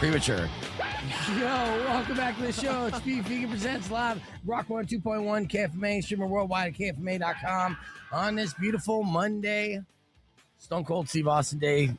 Premature. Yo, welcome back to the show. It's Steve Vegan Presents live. Rock 102.1 KFMA, streamer worldwide at KFMA.com on this beautiful Monday, Stone Cold Steve Austin Day,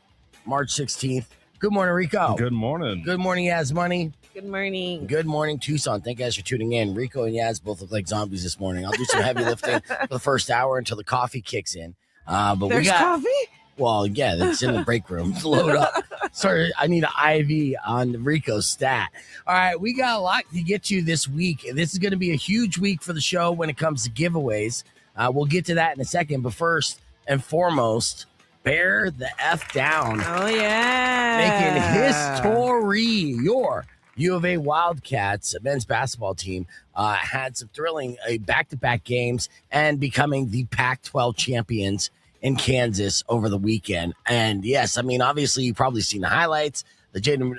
March 16th. Good morning, Rico. Good morning. Good morning, Yaz Money. Good morning. Good morning, Tucson. Thank you guys for tuning in. Rico and Yaz both look like zombies this morning. I'll do some heavy lifting for the first hour until the coffee kicks in. But There's coffee? Well, yeah, it's in the break room. Load up. Sorry, I need an IV on Rico's stat. All right, we got a lot to get to this week. This is going to be a huge week for the show when it comes to giveaways. We'll get to that in a second. But first and foremost, bear the F down. Oh, yeah. Making history. Your U of A Wildcats men's basketball team had some thrilling back-to-back games and becoming the Pac-12 champions in Kansas over the weekend. And yes, I mean, obviously you've probably seen the highlights, the Jaden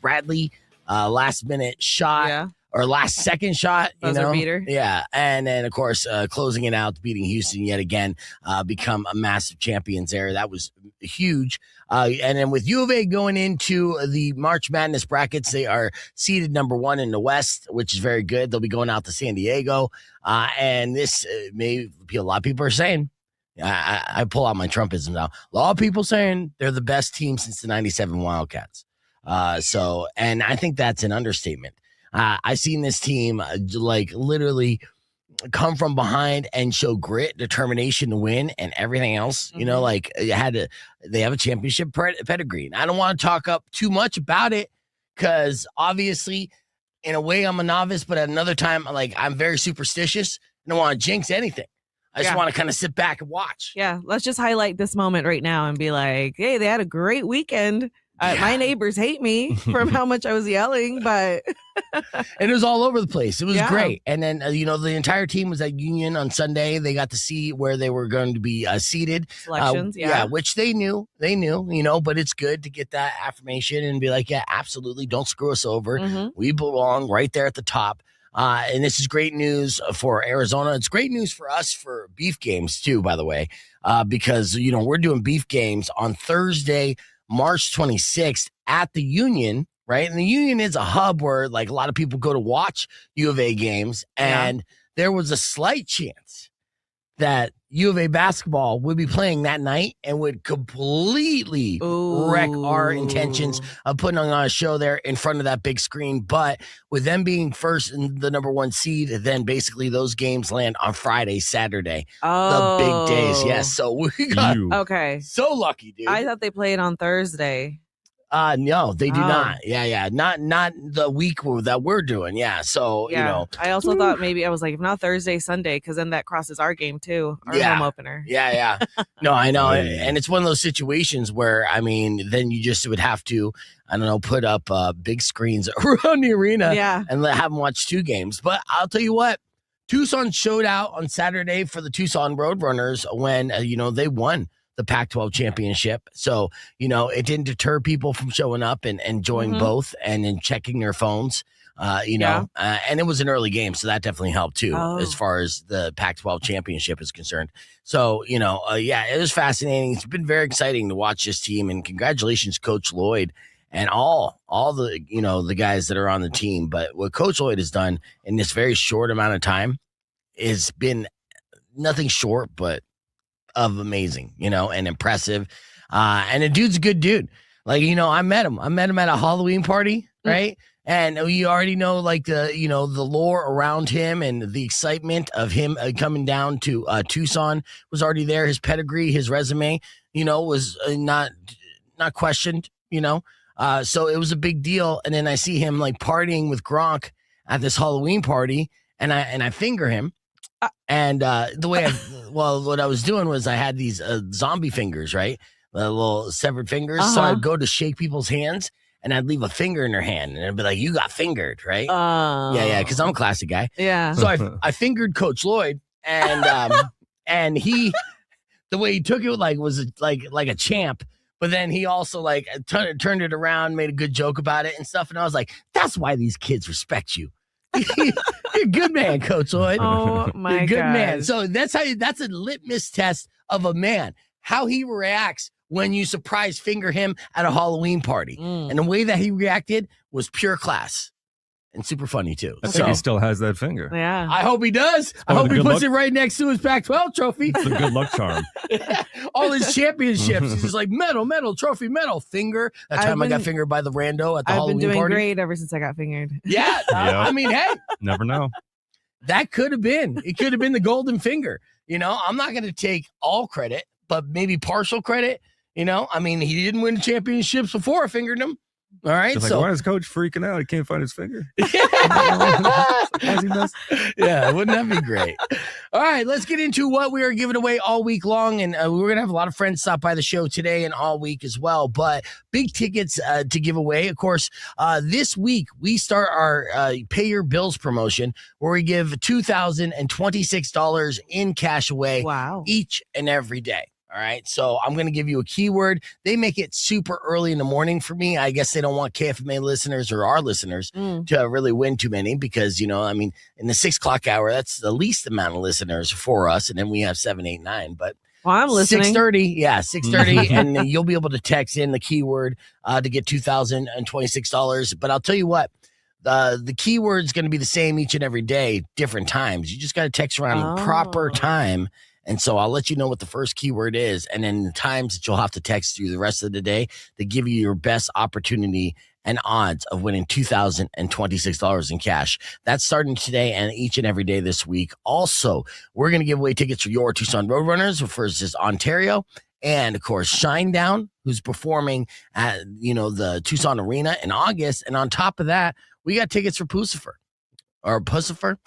Bradley last minute shot or last second shot, beater. Yeah. And then of course closing it out, beating Houston yet again, become a massive champions there. That was huge. And then with U of A going into the March Madness brackets, they are seeded number 1 in the West, which is very good. They'll be going out to San Diego. And this may be a lot of people are saying, I pull out my Trumpism now. A lot of people saying they're the best team since the 97 Wildcats. And I think that's an understatement. I've seen this team like literally come from behind and show grit, determination to win, and everything else. You know, like they have a championship pedigree. And I don't want to talk up too much about it because obviously, in a way, I'm a novice, but at another time, like I'm very superstitious and don't want to jinx anything. I just want to kind of sit back and watch. Yeah, let's just highlight this moment right now and be like, hey, they had a great weekend. My neighbors hate me from how much I was yelling, but... And it was all over the place. It was great. And then, the entire team was at Union on Sunday. They got to see where they were going to be seated. Selections, which they knew, but it's good to get that affirmation and be like, yeah, absolutely, don't screw us over. We belong right there at the top. And this is great news for Arizona. It's great news for us for beef games too, by the way, because, we're doing beef games on Thursday, March 26th at the Union, right? And the Union is a hub where like a lot of people go to watch U of A games. And there was a slight chance that U of A basketball would be playing that night and would completely wreck our intentions of putting on a show there in front of that big screen. But with them being first in the number 1 seed, then basically those games land on Friday, Saturday. The big days. Yes. So we got so lucky, dude. I thought they played on Thursday. No, they do not. Yeah. Not the week that we're doing. Yeah. So, I also thought maybe I was like, if not Thursday, Sunday, because then that crosses our game too, our home opener. Yeah. No, I know. And it's one of those situations where, I mean, then you just would have to, I don't know, put up big screens around the arena and have them watch 2 games. But I'll tell you what, Tucson showed out on Saturday for the Tucson Roadrunners when, they won the Pac-12 championship. So, it didn't deter people from showing up and enjoying both and then checking their phones, and it was an early game. So that definitely helped too, as far as the Pac-12 championship is concerned. So, it was fascinating. It's been very exciting to watch this team, and congratulations, Coach Lloyd and all the, the guys that are on the team. But what Coach Lloyd has done in this very short amount of time has been nothing short, but of amazing, and impressive. And the dude's a good dude. Like, I met him at a Halloween party, right? And you already know, like, the lore around him and the excitement of him coming down to Tucson was already there. His pedigree, his resume, was not questioned, so it was a big deal. And then I see him like partying with Gronk at this Halloween party, and I finger him. And the way what I was doing was I had these zombie fingers, right? The little severed fingers. So I'd go to shake people's hands and I'd leave a finger in their hand and I'd be like, you got fingered, right? Yeah, because I'm a classic guy. Yeah. So I fingered Coach Lloyd, and and he, the way he took it was like a champ. But then he also like turned it around, made a good joke about it and stuff. And I was like, that's why these kids respect you. You're a good man, Coach Lloyd. Oh my god, good man. So that's a litmus test of a man. How he reacts when you surprise finger him at a Halloween party. And the way that he reacted was pure class. And super funny, too. I think he still has that finger. Yeah. I hope he does. I hope he puts it right next to his Pac-12 trophy. It's a good luck charm. All his championships. He's just like, medal, trophy, medal, finger. That time I got fingered by the rando at the Halloween party. I've been doing great ever since I got fingered. Yeah. I mean, hey. Never know. That could have been. It could have been the golden finger. I'm not going to take all credit, but maybe partial credit. I mean, he didn't win championships before I fingered him. All right. So why is coach freaking out? He can't find his finger. Yeah, wouldn't that be great? All right, let's get into what we are giving away all week long. And we're going to have a lot of friends stop by the show today and all week as well. But big tickets to give away. Of course, this week we start our Pay Your Bills promotion where we give $2,026 in cash away each and every day. All right, so I'm going to give you a keyword. They make it super early in the morning for me. I guess they don't want KFMA listeners or our listeners to really win too many because, in the 6 o'clock hour, that's the least amount of listeners for us. And then we have 7, 8, 9. But I'm listening. 6:30, 6:30, and you'll be able to text in the keyword to get $2,026. But I'll tell you what. The keyword is going to be the same each and every day, different times. You just got to text around proper time. And so I'll let you know what the first keyword is, and then the times that you'll have to text through the rest of the day to give you your best opportunity and odds of winning $2,026 in cash. That's starting today and each and every day this week. Also, we're going to give away tickets for your Tucson Roadrunners versus Ontario. And, of course, Shinedown, who's performing at, the Tucson Arena in August. And on top of that, we got tickets for Pucifer. Or Pucifer.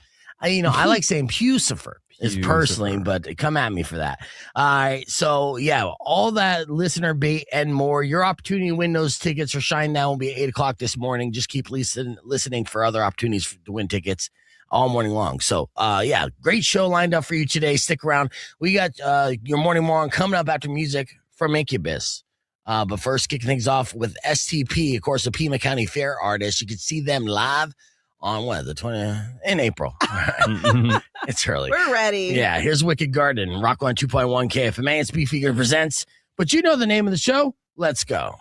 I like saying Pucifer. Is personally, but come at me for that. All right. So, all that listener bait and more. Your opportunity to win those tickets for Shinedown will be at 8 o'clock this morning. Just keep listening for other opportunities to win tickets all morning long. So, great show lined up for you today. Stick around. We got your Morning Moron coming up after music from Incubus. But first, kicking things off with STP, of course, the Pima County Fair artist. You can see them live on the 20th in April. It's early. We're ready. Yeah, here's Wicked Garden, Rock 102.1 KFMA. It's Beefeater Presents. But you know the name of the show? Let's go.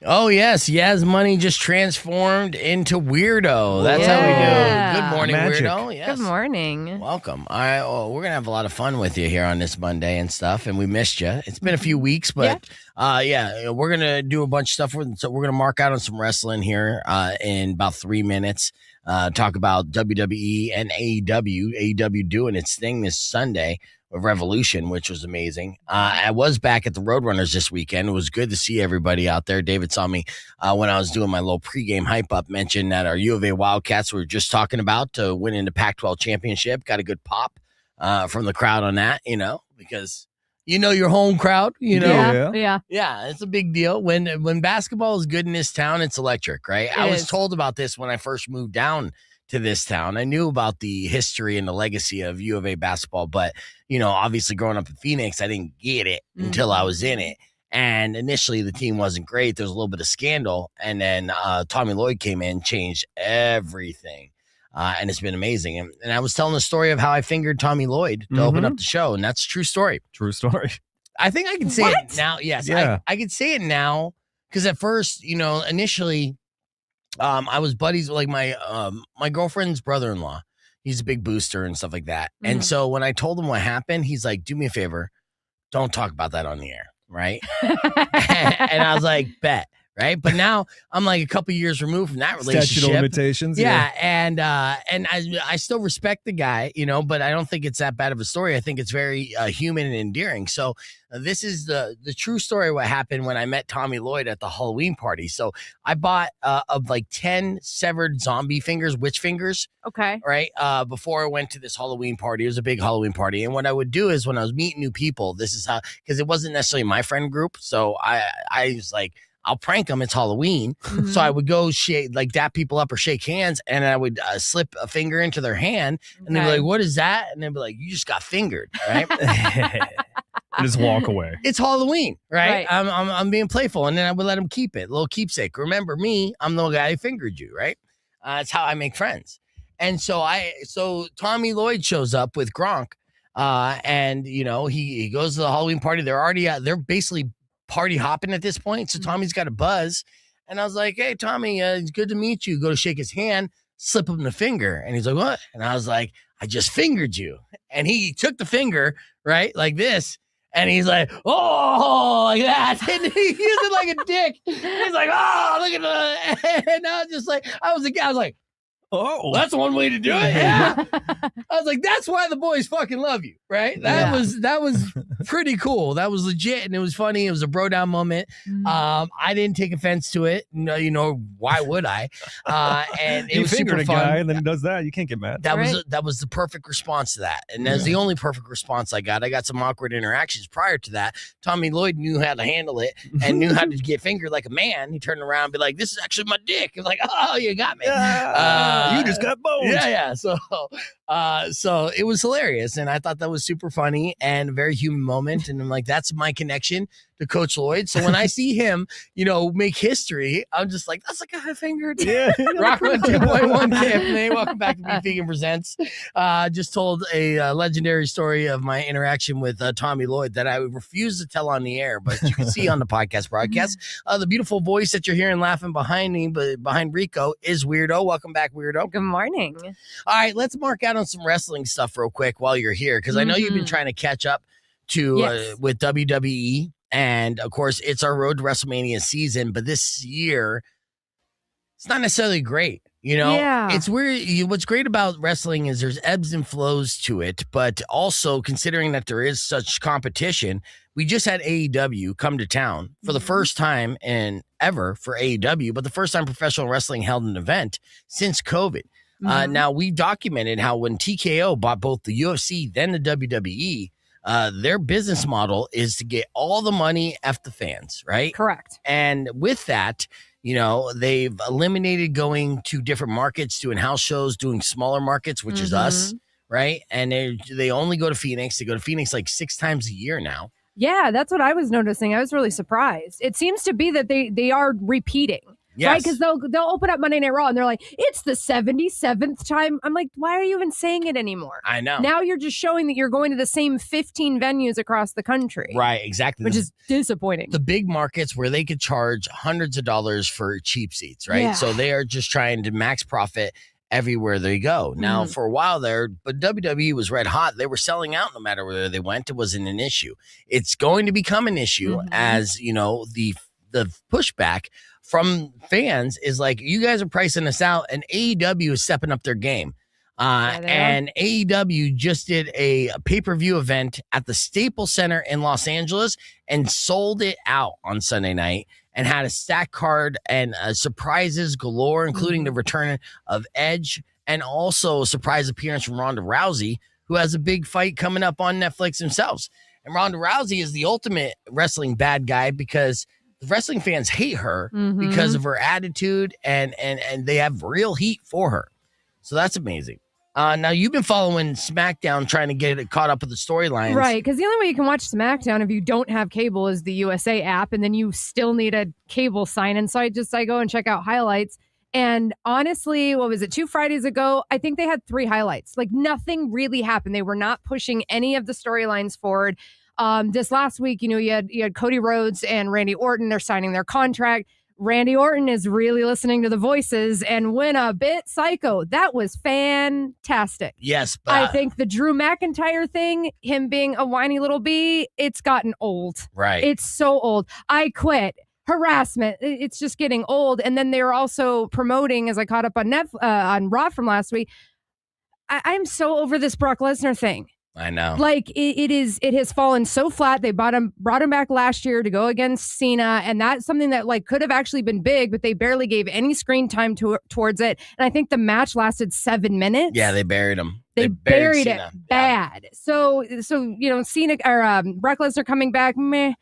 Oh, yes. Yaz Money just transformed into Weirdo. That's how we do. Good morning, Magic. Weirdo. Yes. Good morning. Welcome. All right. Well, we're going to have a lot of fun with you here on this Monday and stuff, and we missed you. It's been a few weeks, but we're going to do a bunch of stuff. So we're going to mark out on some wrestling here in about 3 minutes. Talk about WWE and AEW. AEW doing its thing this Sunday with Revolution, which was amazing. I was back at the Roadrunners this weekend. It was good to see everybody out there. David saw me when I was doing my little pregame hype up, mentioned that our U of A Wildcats we were just talking about to win in the Pac-12 championship. Got a good pop from the crowd on that, because your home crowd, Yeah, it's a big deal. When basketball is good in this town, it's electric, right? I was told about this when I first moved down to this town. I knew about the history and the legacy of U of A basketball, but obviously growing up in Phoenix, I didn't get it until I was in it. And initially the team wasn't great. There was a little bit of scandal, and then Tommy Lloyd came in, changed everything. And it's been amazing. And I was telling the story of how I fingered Tommy Lloyd to open up the show, and that's a true story. True story. I think I can say it now. Yes, yeah. I can say it now because at first, initially, I was buddies with my girlfriend's brother-in-law. He's a big booster and stuff like that. Mm-hmm. And so when I told him what happened, he's like, "Do me a favor, don't talk about that on the air, right?" And I was like, "Bet." Right. But now I'm like a couple years removed from that relationship. Statute of limitations. Yeah. And I still respect the guy, but I don't think it's that bad of a story. I think it's very human and endearing. So this is the true story of what happened when I met Tommy Lloyd at the Halloween party. So I bought of 10 severed zombie fingers, witch fingers. Okay. Right. Before I went to this Halloween party. It was a big Halloween party. And what I would do is when I was meeting new people, this is how, because it wasn't necessarily my friend group. So I was like, I'll prank them. It's Halloween. Mm-hmm. So I would go dap people up or shake hands, and I would slip a finger into their hand, and they'd be like, "What is that?" And they'd be like, "You just got fingered," right? And just walk away. It's Halloween, right? I'm being playful, and then I would let them keep it, a little keepsake. Remember me? I'm the guy who fingered you, right? That's how I make friends. And so Tommy Lloyd shows up with Gronk, and he goes to the Halloween party. They're already they're basically party hopping at this point. So Tommy's got a buzz. And I was like, hey, Tommy, it's good to meet you. Go to shake his hand, slip him the finger. And he's like, what? And I was like, I just fingered you. And he took the finger, right, like this. And he's like, oh, like that. And he used it like a dick. He's like, oh, look at that. And I was just like, I was like, oh, that's one way to do it. Yeah. I was like, that's why the boys fucking love you, right? That was pretty cool. That was legit, and it was funny. It was a bro down moment. I didn't take offense to it. No, why would I? And it was super fun. Guy, and then he does that. You can't get mad. That was the perfect response to that, and that's the only perfect response I got. I got some awkward interactions prior to that. Tommy Lloyd knew how to handle it and knew how to get fingered like a man. He turned around and be like, "This is actually my dick." I'm like, "Oh, you got me." You just got bones. Yeah. So it was hilarious, and I thought that was super funny and a very human moment. And I'm like, that's my connection to Coach Lloyd. So when I see him, make history, I'm just like, that's like a high fingered. Yeah. Rockland 2.1 Tiffany. Welcome back to Beef Vegan Presents. Just told a legendary story of my interaction with Tommy Lloyd that I refuse to tell on the air, but you can see on the podcast broadcast. The beautiful voice that you're hearing laughing behind me, but behind Rico, is Weirdo. Welcome back, Weirdo. Good morning. All right, let's mark out on some wrestling stuff real quick while you're here, because I know you've been trying to catch up to with WWE. And, of course, it's our road to WrestleMania season. But this year, it's not necessarily great. It's weird. What's great about wrestling is there's ebbs and flows to it. But also, considering that there is such competition, we just had AEW come to town for the first time ever for AEW, but the first time professional wrestling held an event since COVID. Now, we documented how when TKO bought both the UFC, then the WWE, their business model is to get all the money F the fans, right? Correct. And with that, they've eliminated going to different markets, doing house shows, doing smaller markets, which is us, right? And they only go to Phoenix. They go to Phoenix like 6 times a year now. Yeah, that's what I was noticing. I was really surprised. It seems to be that they are repeating. Yes. Right, because they'll open up Monday Night Raw and they're like, it's the 77th time. I'm like, why are you even saying it anymore? I know. Now you're just showing that you're going to the same 15 venues across the country. Right, exactly. Which is disappointing. The big markets where they could charge hundreds of dollars for cheap seats, right? Yeah. So they are just trying to max profit everywhere they go. Now, for a while there, but WWE was red hot. They were selling out no matter where they went. It wasn't an issue. It's going to become an issue as, the pushback from fans is like, you guys are pricing us out, and AEW is stepping up their game. And AEW just did a pay-per-view event at the Staples Center in Los Angeles and sold it out on Sunday night and had a stack card and surprises galore, including the return of Edge and also a surprise appearance from Ronda Rousey, who has a big fight coming up on Netflix themselves. And Ronda Rousey is the ultimate wrestling bad guy because the wrestling fans hate her because of her attitude, and they have real heat for her. So that's amazing. Now, you've been following SmackDown, trying to get it caught up with the storylines. Right, because the only way you can watch SmackDown if you don't have cable is the USA app, and then you still need a cable sign-in. So I go and check out highlights. And honestly, what was it, 2 Fridays ago? I think they had 3 highlights. Like, nothing really happened. They were not pushing any of the storylines forward. This last week, you had Cody Rhodes and Randy Orton. They're signing their contract. Randy Orton is really listening to the voices and went a bit psycho. That was fantastic. Yes, but I think the Drew McIntyre thing, him being a whiny little bee, it's gotten old. Right. It's so old. I quit. Harassment. It's just getting old. And then they were also promoting, as I caught up on Raw from last week, I'm so over this Brock Lesnar thing. I know. Like it has fallen so flat. They brought him back last year to go against Cena, and that's something that could have actually been big, but they barely gave any screen time towards it. And I think the match lasted 7 minutes. Yeah, they buried him. They buried it bad. Yeah. So Cena or Brock Lesnar coming back, meh.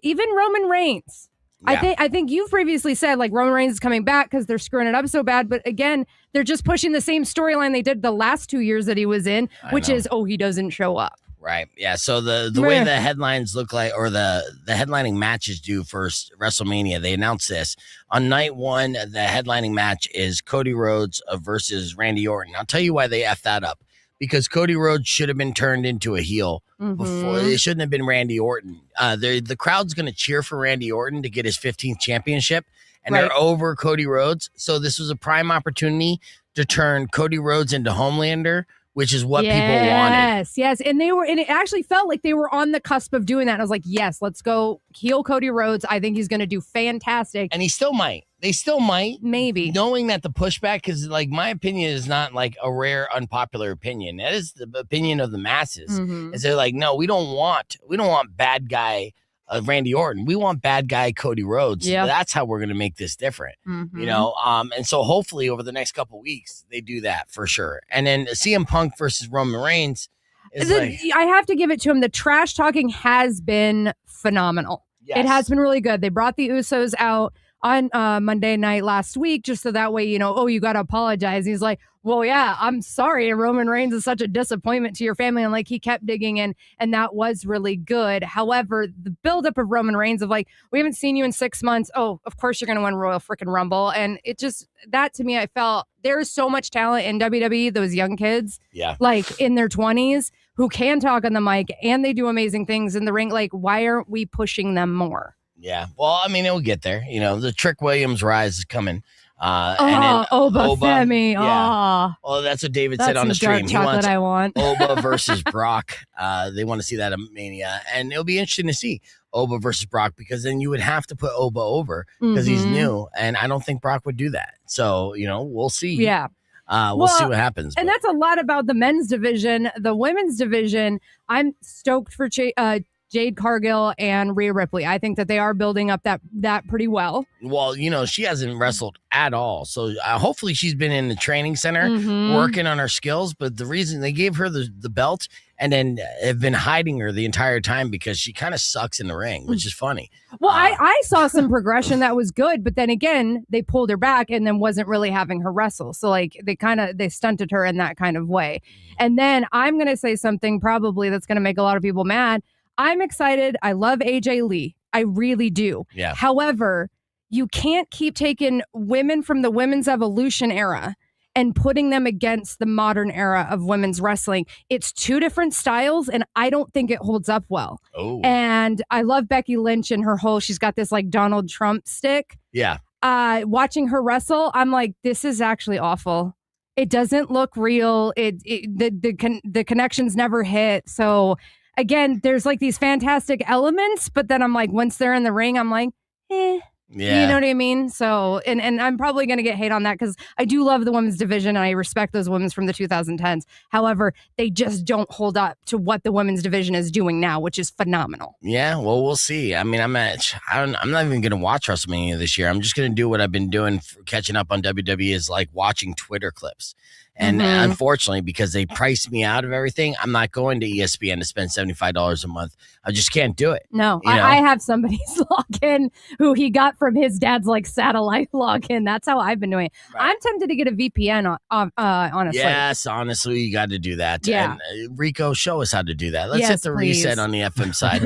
Even Roman Reigns. Yeah. I think you've previously said Roman Reigns is coming back because they're screwing it up so bad. But again, they're just pushing the same storyline they did the last 2 years that he was in, which is, he doesn't show up. Right. Yeah. So the way the headlines look like, or the headlining matches do for WrestleMania, they announced this. On night 1, the headlining match is Cody Rhodes versus Randy Orton. I'll tell you why they F that up. because Cody Rhodes should have been turned into a heel before. It shouldn't have been Randy Orton. The crowd's going to cheer for Randy Orton to get his 15th championship, and they're over Cody Rhodes. So this was a prime opportunity to turn Cody Rhodes into Homelander, which is what people wanted. Yes. And it actually felt like they were on the cusp of doing that. And I was like, yes, let's go heel Cody Rhodes. I think he's going to do fantastic. And he still might. They still might. Maybe. Knowing that the pushback, because like my opinion is not like a rare, unpopular opinion. That is the opinion of the masses. Is they're like, no, we don't want bad guy Randy Orton. We want bad guy Cody Rhodes. Yep. That's how we're going to make this different, you know? And so hopefully over the next couple weeks, they do that for sure. And then CM Punk versus Roman Reigns is I have to give it to him. The trash talking has been phenomenal. Yes. It has been really good. They brought the Usos out on Monday night last week, just so that way, you know, you got to apologize. He's like, well, yeah, I'm sorry. And Roman Reigns is such a disappointment to your family. And like, he kept digging in, and that was really good. However, the buildup of Roman Reigns of like, we haven't seen you in 6 months. Oh, of course you're going to win Royal freaking Rumble. And it just, that to me, I felt there's so much talent in WWE, those young kids, like in their 20s, who can talk on the mic and they do amazing things in the ring. Like, why aren't we pushing them more? Yeah. Well, I mean, it'll get there. You know, the Trick Williams rise is coming. And then Oba Femi. Yeah. Well, that's what David said on the stream. He wants I want. Oba versus Brock. They want to see that at Mania. And it'll be interesting to see Oba versus Brock, because then you would have to put Oba over because he's new. And I don't think Brock would do that. So, you know, we'll see. Yeah. We'll see what happens. And that's a lot about the men's division. The women's division, I'm stoked for Jade Cargill and Rhea Ripley. I think that they are building up that pretty well. Well, you know, she hasn't wrestled at all. So hopefully she's been in the training center working on her skills. But the reason they gave her the belt and then have been hiding her the entire time because she kind of sucks in the ring, which is funny. Well, I saw some progression that was good. But then again, they pulled her back and then wasn't really having her wrestle. So like they stunted her in that kind of way. And then I'm going to say something probably that's going to make a lot of people mad. I'm excited. I love AJ Lee. I really do. Yeah. However, you can't keep taking women from the women's evolution era and putting them against the modern era of women's wrestling. It's two different styles, and I don't think it holds up well. Oh. And I love Becky Lynch and her whole, she's got this like Donald Trump stick. Yeah. Watching her wrestle, I'm like, this is actually awful. It doesn't look real. The connections never hit. So again, there's like these fantastic elements, but then I'm like, once they're in the ring, I'm like, Yeah. You know what I mean? So, and I'm probably going to get hate on that because I do love the women's division and I respect those women's from the 2010s. However, they just don't hold up to what the women's division is doing now, which is phenomenal. Yeah, well, we'll see. I mean, I'm not even going to watch WrestleMania this year. I'm just going to do what I've been doing for catching up on WWE, is like watching Twitter clips. And unfortunately, because they priced me out of everything, I'm not going to ESPN to spend $75 a month. I just can't do it. No, I have somebody's login who he got from his dad's like satellite login. That's how I've been doing it. Right. I'm tempted to get a VPN, honestly. Yes, honestly, you got to do that. Yeah. And Rico, show us how to do that. Let's hit the reset on the FM side.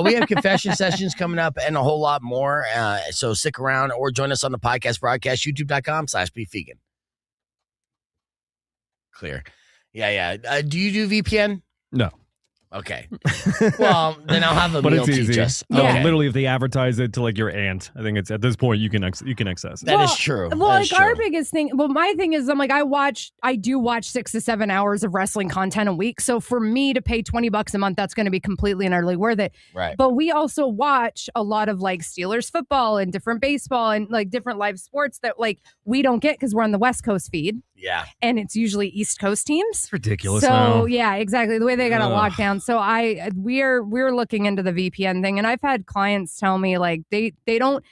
We have confession sessions coming up and a whole lot more. So stick around or join us on the podcast broadcast, youtube.com/BeefVegan. Clear. Yeah. Do you do VPN? No. Okay. Well, then I'll have a meal teach us. Okay. Literally, if they advertise it to like your aunt, I think it's at this point you can access it. That is true. Well, like our biggest thing. Well, my thing is, I'm like, I do watch 6 to 7 hours of wrestling content a week. So for me to pay $20 a month, that's going to be completely and utterly worth it. Right. But we also watch a lot of like Steelers football and different baseball and like different live sports that like we don't get because we're on the West Coast feed. Yeah. And it's usually East Coast teams. It's ridiculous. So now. yeah, exactly. The way they got a lockdown. So we're looking into the VPN thing, and I've had clients tell me like they don't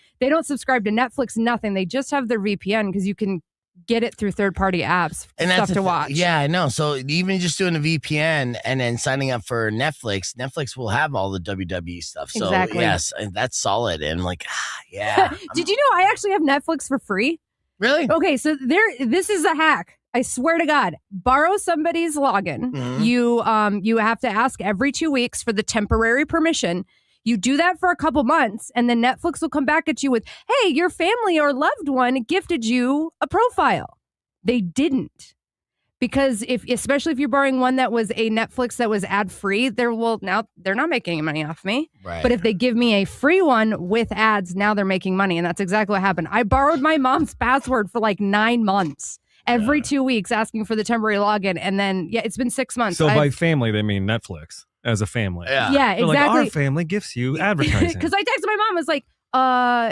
subscribe to Netflix, nothing. They just have their VPN because you can get it through third-party apps and stuff to watch. Yeah, I know. So even just doing a VPN and then signing up for Netflix will have all the WWE stuff. So exactly. Yes, that's solid. And like, yeah. Did you know I actually have Netflix for free? Really? Okay, so this is a hack. I swear to God, borrow somebody's login. Mm-hmm. You have to ask every 2 weeks for the temporary permission. You do that for a couple months, and then Netflix will come back at you with, hey, your family or loved one gifted you a profile. They didn't. Because especially if you're borrowing one that was a Netflix that was ad free, now they're not making any money off me. Right. But if they give me a free one with ads, now they're making money. And that's exactly what happened. I borrowed my mom's password for like 9 months. Every 2 weeks asking for the temporary login. And then, it's been 6 months. So by family, they mean Netflix as a family. Yeah, They're exactly. like, our family gifts you advertising. Because I texted my mom, I was like,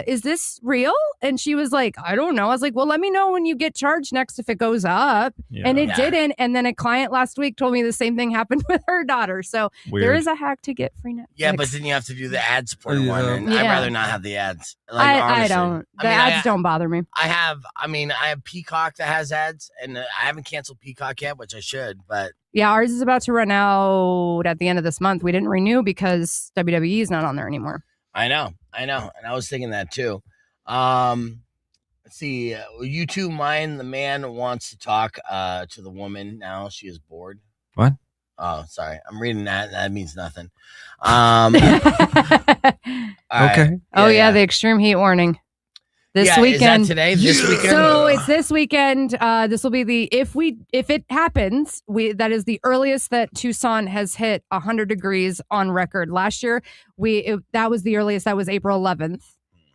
is this real? And she was like, I don't know. I was like, well, let me know when you get charged next if it goes up. Yeah. And it didn't. And then a client last week told me the same thing happened with her daughter. So there is a hack to get free Netflix. Yeah, but then you have to do the ad support one. And I'd rather not have the ads. Like, I don't. The ads don't bother me. I have Peacock that has ads, and I haven't canceled Peacock yet, which I should, but yeah, ours is about to run out at the end of this month. We didn't renew because WWE is not on there anymore. I know. And I was thinking that too. Let's see. You two mind the man wants to talk to the woman now. She is bored. What? Oh, sorry. I'm reading that. That means nothing. Okay. Right. The extreme heat warning. This weekend. Is that today? This weekend? So it's this weekend. This will be if it happens, that is the earliest that Tucson has hit 100 degrees on record. Last year, that was the earliest. That was April 11th.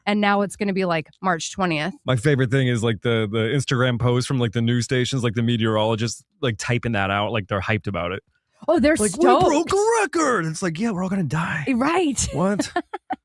And now it's going to be like March 20th. My favorite thing is like the Instagram post from like the news stations, like the meteorologists like typing that out, like they're hyped about it. Oh, they're like, stoked. We broke a record. It's like, yeah, we're all going to die. Right. What?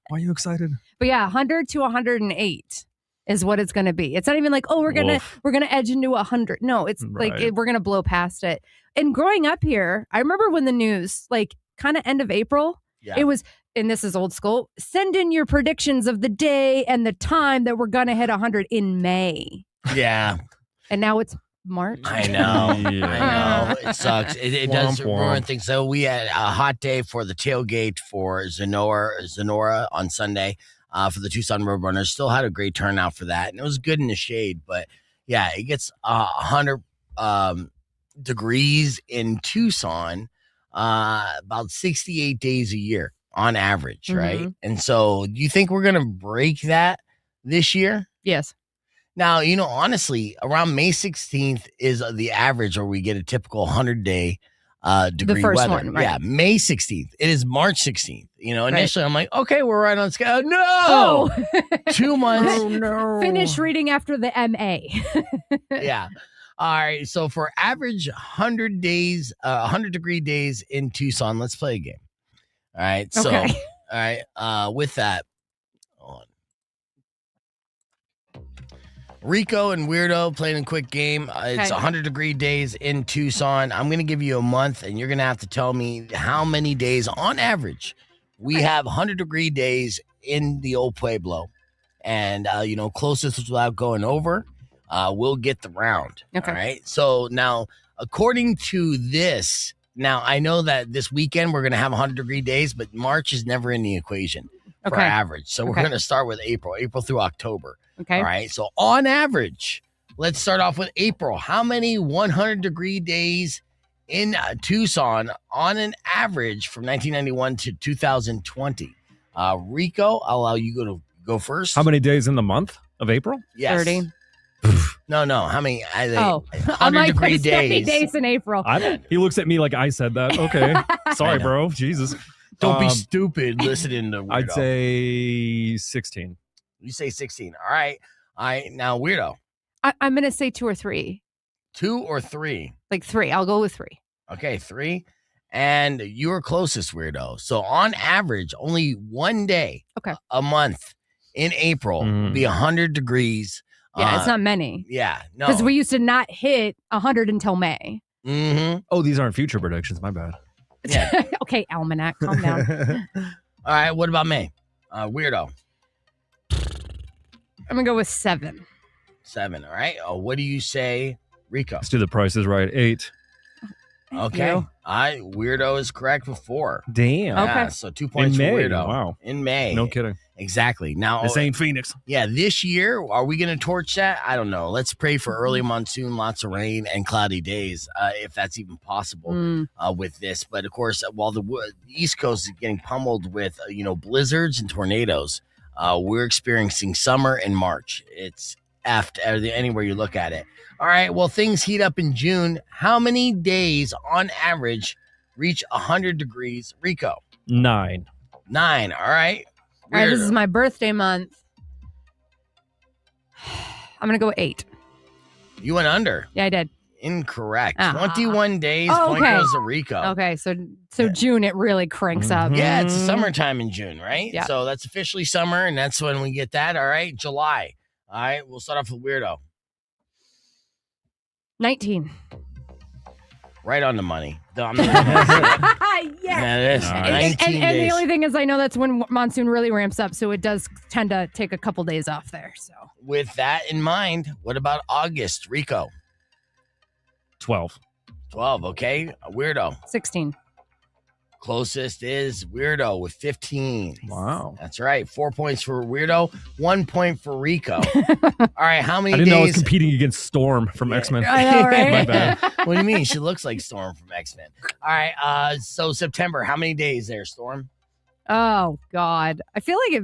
Why are you excited? But 100 to 108 is what it's going to be. It's not even like, oh, we're going to edge into 100. No, it's like we're going to blow past it. And growing up here, I remember when the news, like kind of end of April, it was, and this is old school, send in your predictions of the day and the time that we're going to hit 100 in May. Yeah. And now it's March. I know. I know. It sucks. It does ruin things. So we had a hot day for the tailgate for Zenora on Sunday for the Tucson Roadrunners. Still had a great turnout for that. And it was good in the shade. But, yeah, it gets 100 degrees in Tucson about 68 days a year on average, right? And so do you think we're going to break that this year? Yes. Now, honestly, around May 16th is the average where we get a typical 100-day degree the first weather. One, right? Yeah, May 16th. It is March 16th. Initially I'm like, okay, we're right on schedule. No! 2 months. Oh, no. Finish reading after the MA. Yeah. All right, so for average 100 100-degree days in Tucson, let's play a game. All right, so, okay. All right, with that, Rico and Weirdo playing a quick game. It's 100-degree days in Tucson. I'm going to give you a month, and you're going to have to tell me how many days on average we have 100-degree days in the old Pueblo. And, closest without going over, we'll get the round. Okay. All right. So now, according to this, now I know that this weekend we're going to have 100-degree days, but March is never in the equation for average. So we're going to start with April through October. Okay. All right. So on average, let's start off with April. How many 100-degree days in Tucson on an average from 1991 to 2020? Rico, I'll allow you to go first. How many days in the month of April? Yes. 30. No. How many? 100-degree days. 30 days in April. He looks at me like I said that. Okay. Sorry, bro. Jesus. Don't be stupid listening to Weirdo. I'd say 16. You say 16. All right. Now, Weirdo. I'm going to say 2 or 3. 2 or 3? Like 3. I'll go with 3. Okay, 3. And you're closest, Weirdo. So on average, only one day a month in April will be 100 degrees. Yeah, it's not many. Yeah, no. Because we used to not hit 100 until May. Mm-hmm. Oh, these aren't future predictions. My bad. Yeah. Okay, Almanac, calm down. All right, what about May? Weirdo. I'm going to go with 7. 7, all right. What do you say, Rico? Let's do the prices right. 8. Okay. Weirdo is correct with 4. Damn. Yeah, so 2 points in for May. Weirdo. Wow. In May. No kidding. Exactly. Now, this ain't Phoenix. Yeah, this year, are we going to torch that? I don't know. Let's pray for early monsoon, lots of rain, and cloudy days, if that's even possible with this. But, of course, while the East Coast is getting pummeled with, blizzards and tornadoes, we're experiencing summer in March. It's effed anywhere you look at it. All right, well, things heat up in June. How many days on average reach 100 degrees, Rico? 9. 9, all right. All right, this is my birthday month. I'm going to go with 8. You went under. Yeah, I did. Incorrect. 21 days. Oh, Point goes to Rico. Okay, so June, it really cranks up. Yeah, it's summertime in June, right? Yeah. So that's officially summer, and that's when we get that. All right, July. All right, we'll start off with Weirdo. 19. Right on the money. Yes. Yeah, it is. 19 And the days. only thing is I know that's when monsoon really ramps up, so it does tend to take a couple days off there. So With that in mind, what about August, Rico? 12. 12, okay. Weirdo. 16. Closest is Weirdo with 15. Wow. That's right. 4 points for Weirdo, 1 point for Rico. All right, how many I didn't know I was days? competing against Storm from X-Men. I know, right? My bad. What do you mean? She looks like Storm from X-Men. All right, so September, how many days there, Storm? Oh, God. I feel like it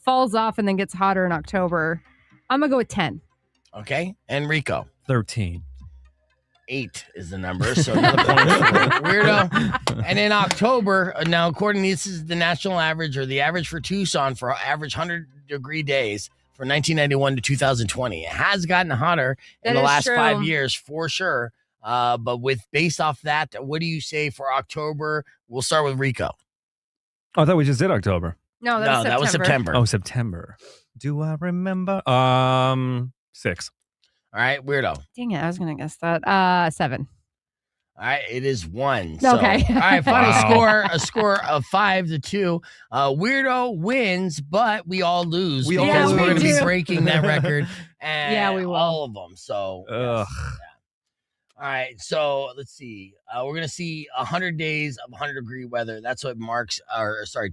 falls off and then gets hotter in October. I'm going to go with 10. Okay, and Rico? 13. 8 is the number, so another point for Weirdo. And in October, now according to this is the national average or the average for Tucson for average 100-degree days for 1991 to 2020. It has gotten hotter in the last 5 years for sure. But based off that, what do you say for October? We'll start with Rico. Oh, I thought we just did October. No, that was September. Oh, September. Do I remember? 6. All right, Weirdo. Dang it, I was going to guess that. 7. All right, it is 1. So, okay. All right, final score, a score of 5-2. Weirdo wins, but we all lose because we're going to be breaking that record. And we will. All of them. So, Ugh. yeah. All right, so let's see. We're going to see 100 days of 100-degree weather. That's what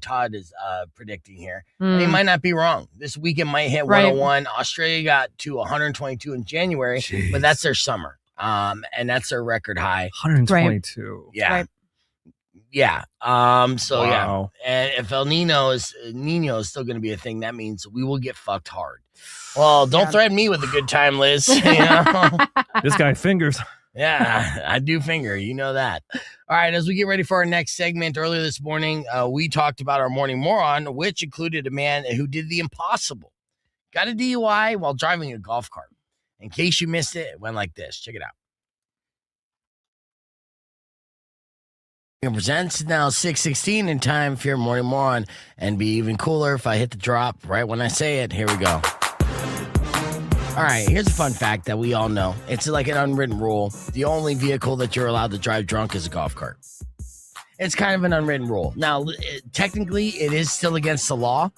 Todd is predicting here. And he might not be wrong. This weekend might hit 101. Australia got to 122 in January, but that's their summer. And that's their record high. 122. Yeah. Right. Yeah. So Wow. yeah. And if Nino is still going to be a thing, that means we will get fucked hard. Well, don't threaten me with a good time, Liz. You know? This guy fingers. Yeah, I do finger. You know that. All right. As we get ready for our next segment, earlier this morning, we talked about our morning moron, which included a man who did the impossible. Got a DUI while driving a golf cart. In case you missed it, it went like this. Check it out. It presents now 6:16 in time for your morning moron, and be even cooler if I hit the drop right when I say it. Here we go. All right, here's a fun fact that we all know. It's like an unwritten rule. The only vehicle that you're allowed to drive drunk is a golf cart. It's kind of an unwritten rule. Now, technically, it is still against the law,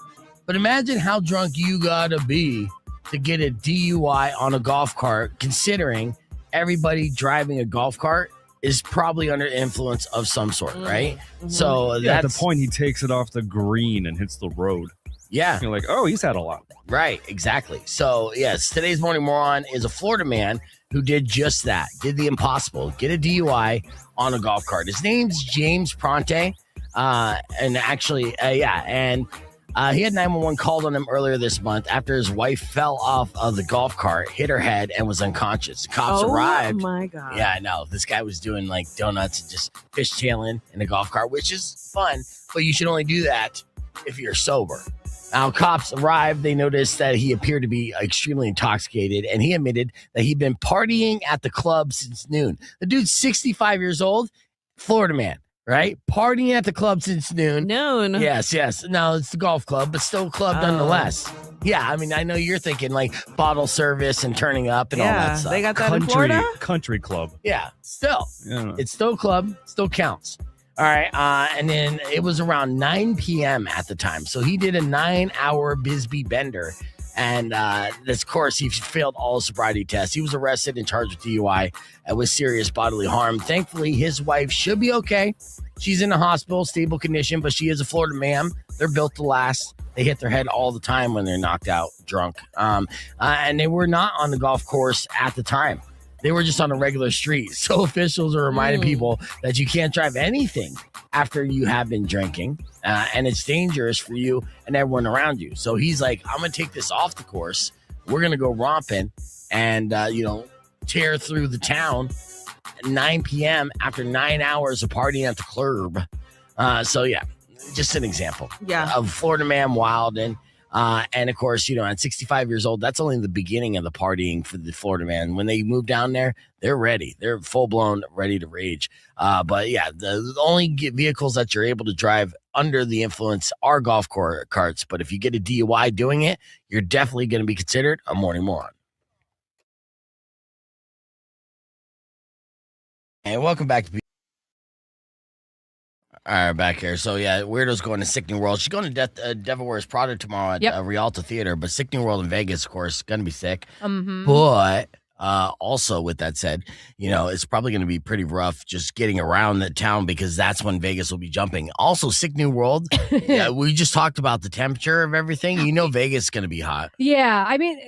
but imagine how drunk you gotta be to get a DUI on a golf cart, considering everybody driving a golf cart is probably under influence of some sort, right? Mm-hmm. So Yeah, that's at the point he takes it off the green and hits the road. Yeah. You're like, oh, he's had a lot. Right, exactly. So, yes, today's morning moron is a Florida man who did just that, did the impossible, get a DUI on a golf cart. His name's James Pronte, and actually, he had 911 called on him earlier this month after his wife fell off of the golf cart, hit her head, and was unconscious. Cops arrived. Oh, my God. Yeah, I know. This guy was doing like donuts and just fishtailing in a golf cart, which is fun, but you should only do that if you're sober. Now, cops arrived. They noticed that he appeared to be extremely intoxicated, and he admitted that he'd been partying at the club since noon. The dude's 65 years old, Florida man, right? Partying at the club since noon. Noon. Yes. No, it's the golf club, but still a club nonetheless. Yeah, I mean, I know you're thinking like bottle service and turning up and all that stuff. They got that in Florida? Country club. Yeah, still. Yeah. It's still a club, still counts. All right, and then it was around 9 p.m. at the time. So he did a 9-hour Bisbee bender. And of course, he failed all sobriety tests. He was arrested and charged with DUI with serious bodily harm. Thankfully, his wife should be okay. She's in the hospital, stable condition, but she is a Florida man. They're built to last. They hit their head all the time when they're knocked out drunk. And they were not on the golf course at the time. They were just on a regular street. So officials are reminding people that you can't drive anything after you have been drinking. And it's dangerous for you and everyone around you. So he's like, I'm going to take this off the course we're going to go romping and, tear through the town at 9 p.m. after 9 hours of partying at the club. Just an example of Florida man wilding. And of course, at 65 years old, that's only the beginning of the partying for the Florida man. When they move down there, they're ready. They're full blown ready to rage. The only vehicles that you're able to drive under the influence are golf carts. But if you get a DUI doing it, you're definitely going to be considered a morning moron. And welcome back to all right, back here. So, Weirdo's going to Sick New World. She's going to Devil Wears Prada tomorrow at Rialto Theater, but Sick New World in Vegas, of course, going to be sick. Mm-hmm. But also, with that said, it's probably going to be pretty rough just getting around the town because that's when Vegas will be jumping. Also, Sick New World, we just talked about the temperature of everything. Vegas is going to be hot. Yeah, I mean,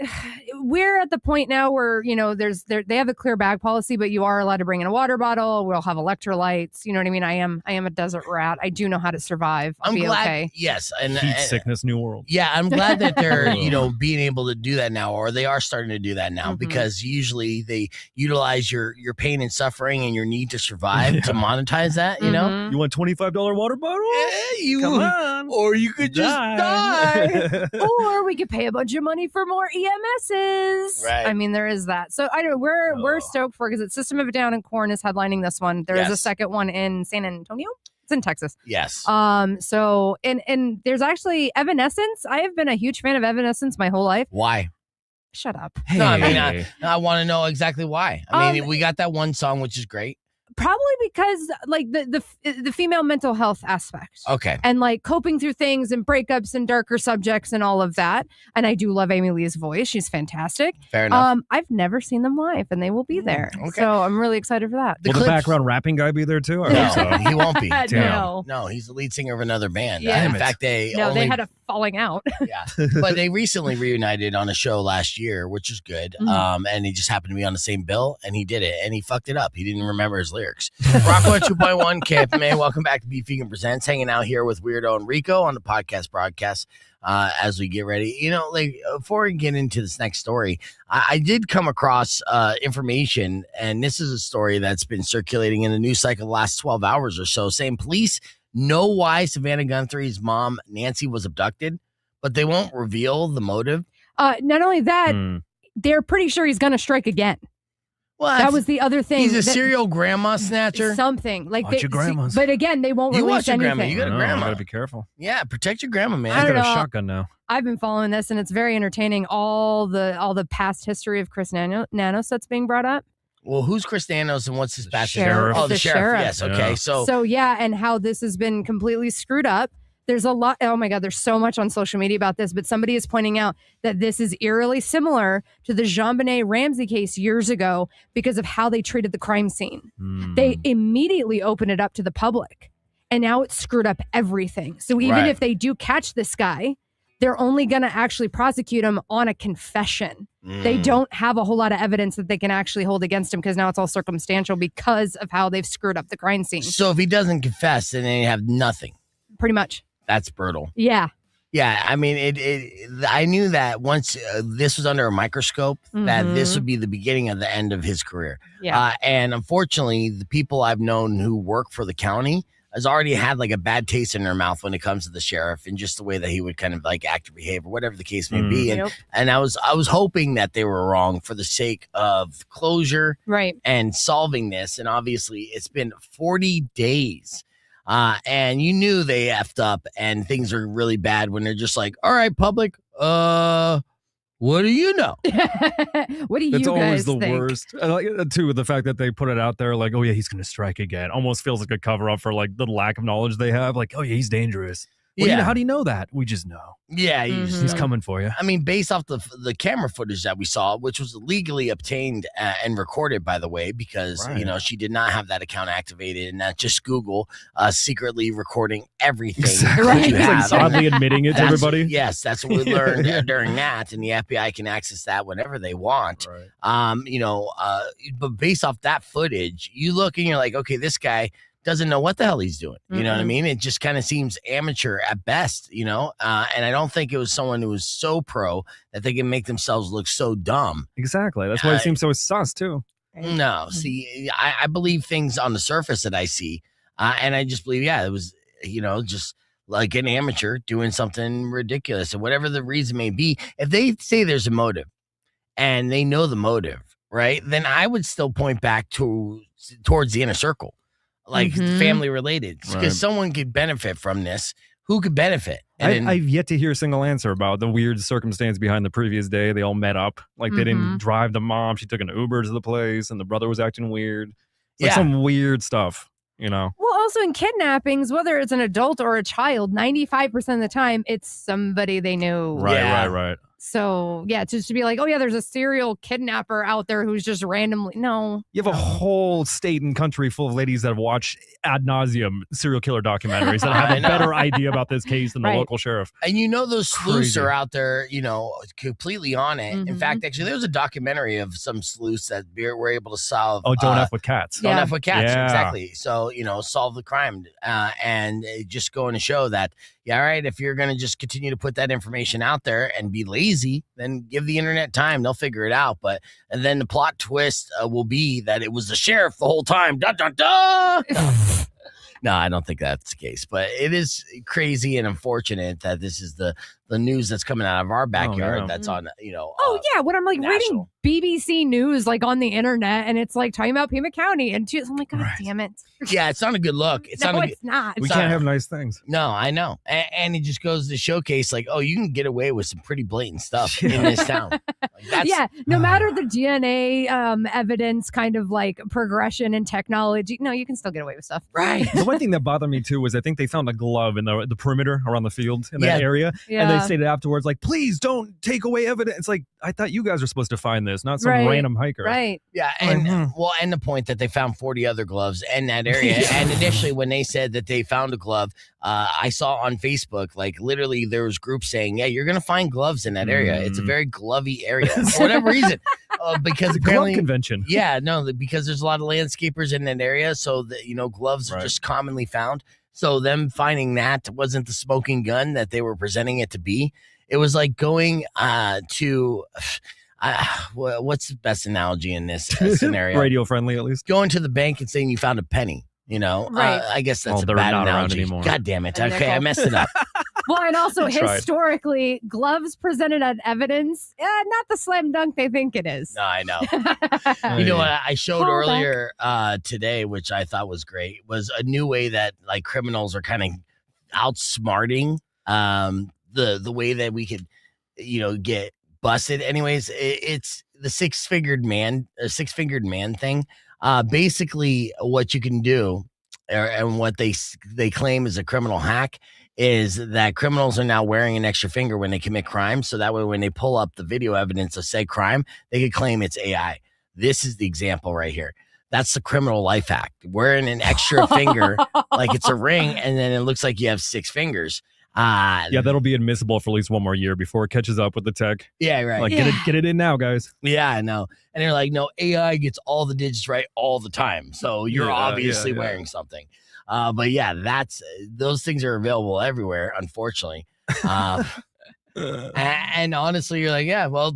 we're at the point now where, they have a clear bag policy, but you are allowed to bring in a water bottle. We'll have electrolytes. You know what I mean? I am a desert rat. I do know how to survive. I'm glad. Okay. Yes. And heat sickness, New World. Yeah, I'm glad that they're, being able to do that now, or they are starting to do that now because usually they utilize your pain and suffering and your need to survive to monetize that, You want $25 water bottle? Yeah, come on. Or you could just die. Or we could pay a bunch of money for more EMSs. Right. I mean, there is that. So I don't. We're stoked for it because it's System of a Down and Korn is headlining this one. There is a second one in San Antonio. It's in Texas. Yes. So and there's actually Evanescence. I have been a huge fan of Evanescence my whole life. Why? Shut up. Hey. No, I mean, I want to know exactly why. I mean, we got that one song, which is great. Probably because like the female mental health aspect. Okay. And like coping through things and breakups and darker subjects and all of that. And I do love Amy Lee's voice. She's fantastic. Fair enough. I've never seen them live and they will be there. Okay. So I'm really excited for that. Will the background rapping guy be there too? No, he won't be. No, he's the lead singer of another band. Yeah. In fact, they had a falling out. Yeah. But they recently reunited on a show last year, which is good. And he just happened to be on the same bill and he did it and he fucked it up. He didn't remember his lyrics. Rock 102.1 KFMA. Welcome back to Beef Vegan Presents. Hanging out here with Weirdo and Rico on the podcast broadcast as we get ready. Before we get into this next story, I did come across information, and this is a story that's been circulating in the news cycle the last 12 hours or so, saying police know why Savannah Guthrie's mom, Nancy, was abducted, but they won't reveal the motive. Not only that, they're pretty sure he's going to strike again. Well, that was the other thing. He's a serial grandma snatcher. Something like watch your grandmas. But again, they won't release anything. Grandma. You got a grandma. You got to be careful. Yeah, protect your grandma, man. I got a shotgun now. I've been following this, and it's very entertaining. All the past history of Chris Nanos that's being brought up. Well, who's Chris Nanos and what's his past history? Sheriff. Oh, the sheriff. Yes. Okay. Yeah. So yeah, and how this has been completely screwed up. There's a lot. Oh my God, there's so much on social media about this, but somebody is pointing out that this is eerily similar to the JonBenet Ramsey case years ago because of how they treated the crime scene. They immediately opened it up to the public, and now it's screwed up everything. So even if they do catch this guy, they're only going to actually prosecute him on a confession. They don't have a whole lot of evidence that they can actually hold against him because now it's all circumstantial because of how they've screwed up the crime scene. So if he doesn't confess, then they have nothing. Pretty much. That's brutal. Yeah. Yeah, I mean, I knew that once this was under a microscope, that this would be the beginning of the end of his career. Yeah. And unfortunately, the people I've known who work for the county has already had like a bad taste in their mouth when it comes to the sheriff and just the way that he would kind of like act or behave or whatever the case may be. And I was hoping that they were wrong for the sake of closure and solving this. And obviously, it's been 40 days. And you knew they effed up and things are really bad when they're just like, all right, public, what do you know? What do you It's always guys the think? worst. I like it, too, the fact that they put it out there like, oh, yeah, he's going to strike again. Almost feels like a cover up for like the lack of knowledge they have. Like, oh, yeah, he's dangerous. Well, how do you know that? We just know. Yeah, you just he's know. coming for you. I mean, based off the camera footage that we saw, which was legally obtained and recorded, by the way, because she did not have that account activated, and not just Google secretly recording everything. Exactly. Like oddly admitting it to everybody. Yes, that's what we learned during that, and the FBI can access that whenever they want. Right. But based off that footage, you look and you're like, okay, this guy doesn't know what the hell he's doing. You know what I mean? It just kind of seems amateur at best, and I don't think it was someone who was so pro that they can make themselves look so dumb. Exactly. That's why it seems so sus too. No, see, I believe things on the surface that I see, and I just believe, it was, just like an amateur doing something ridiculous, and whatever the reason may be. If they say there's a motive, and they know the motive, right? Then I would still point back towards the inner circle. Like family related, because someone could benefit from this. Who could benefit? I've yet to hear a single answer about the weird circumstance behind the previous day. They all met up. Like they didn't drive the mom. She took an Uber to the place and the brother was acting weird. It's like some weird stuff, Well, also in kidnappings, whether it's an adult or a child, 95% of the time, it's somebody they knew. Right. So, just to be like, oh, yeah, there's a serial kidnapper out there who's just randomly. No. You have a whole state and country full of ladies that have watched ad nauseum serial killer documentaries that have a better idea about this case than the local sheriff. And those sleuths are out there, completely on it. In fact, actually, there was a documentary of some sleuths that were able to solve. Oh, Don't F with Cats. Don't F with Cats, exactly. So, solve the crime. And just going to show that, all right, if you're going to just continue to put that information out there and be lazy, then give the internet time. They'll figure it out. And then the plot twist will be that it was the sheriff the whole time. Da, da, da. No, I don't think that's the case. But it is crazy and unfortunate that this is the news that's coming out of our backyard that's on, when I'm like reading BBC News like on the internet and it's like talking about Pima County and I'm like, God damn it. Yeah, it's not a good look. It's not. We can't have nice things. No, I know. And it just goes to showcase like, you can get away with some pretty blatant stuff in this town. No matter the DNA evidence kind of like progression and technology, no, you can still get away with stuff. Right. The one thing that bothered me too was I think they found a glove in the perimeter around the field in that area. Yeah. And they stated afterwards, like, please don't take away evidence. It's like, I thought you guys were supposed to find this, not some random hiker. Right. Yeah. And and the point that they found 40 other gloves in that area. And initially when they said that they found a glove, I saw on Facebook, like literally there was groups saying, you're going to find gloves in that area. It's a very glovey area for whatever reason. Because apparently glove convention. Yeah, no, because there's a lot of landscapers in that area. So that, gloves are just commonly found. So them finding that wasn't the smoking gun that they were presenting it to be. It was like going to, what's the best analogy in this scenario? Radio friendly, at least. Going to the bank and saying you found a penny. I guess that's a they're bad not analogy. Around anymore. God damn it. Okay, I messed it up. Well, and also historically, gloves presented as evidence, not the slam dunk they think it is. No, I know. You know what I showed earlier today, which I thought was great, was a new way that like criminals are kind of outsmarting the way that we could, get busted. Anyways, it's the six-fingered man thing. Basically, what you can do, and what they claim is a criminal hack, is that criminals are now wearing an extra finger when they commit crime. So that way, when they pull up the video evidence of said crime, they could claim it's AI. This is the example right here. That's the criminal life hack. Wearing an extra finger, like it's a ring, and then it looks like you have six fingers. That'll be admissible for at least one more year before it catches up with the tech. Yeah, right. Like get it in now, guys. Yeah, I know. And they're like, no, AI gets all the digits right all the time. So you're obviously wearing something. But those things are available everywhere, unfortunately. And honestly, you're like,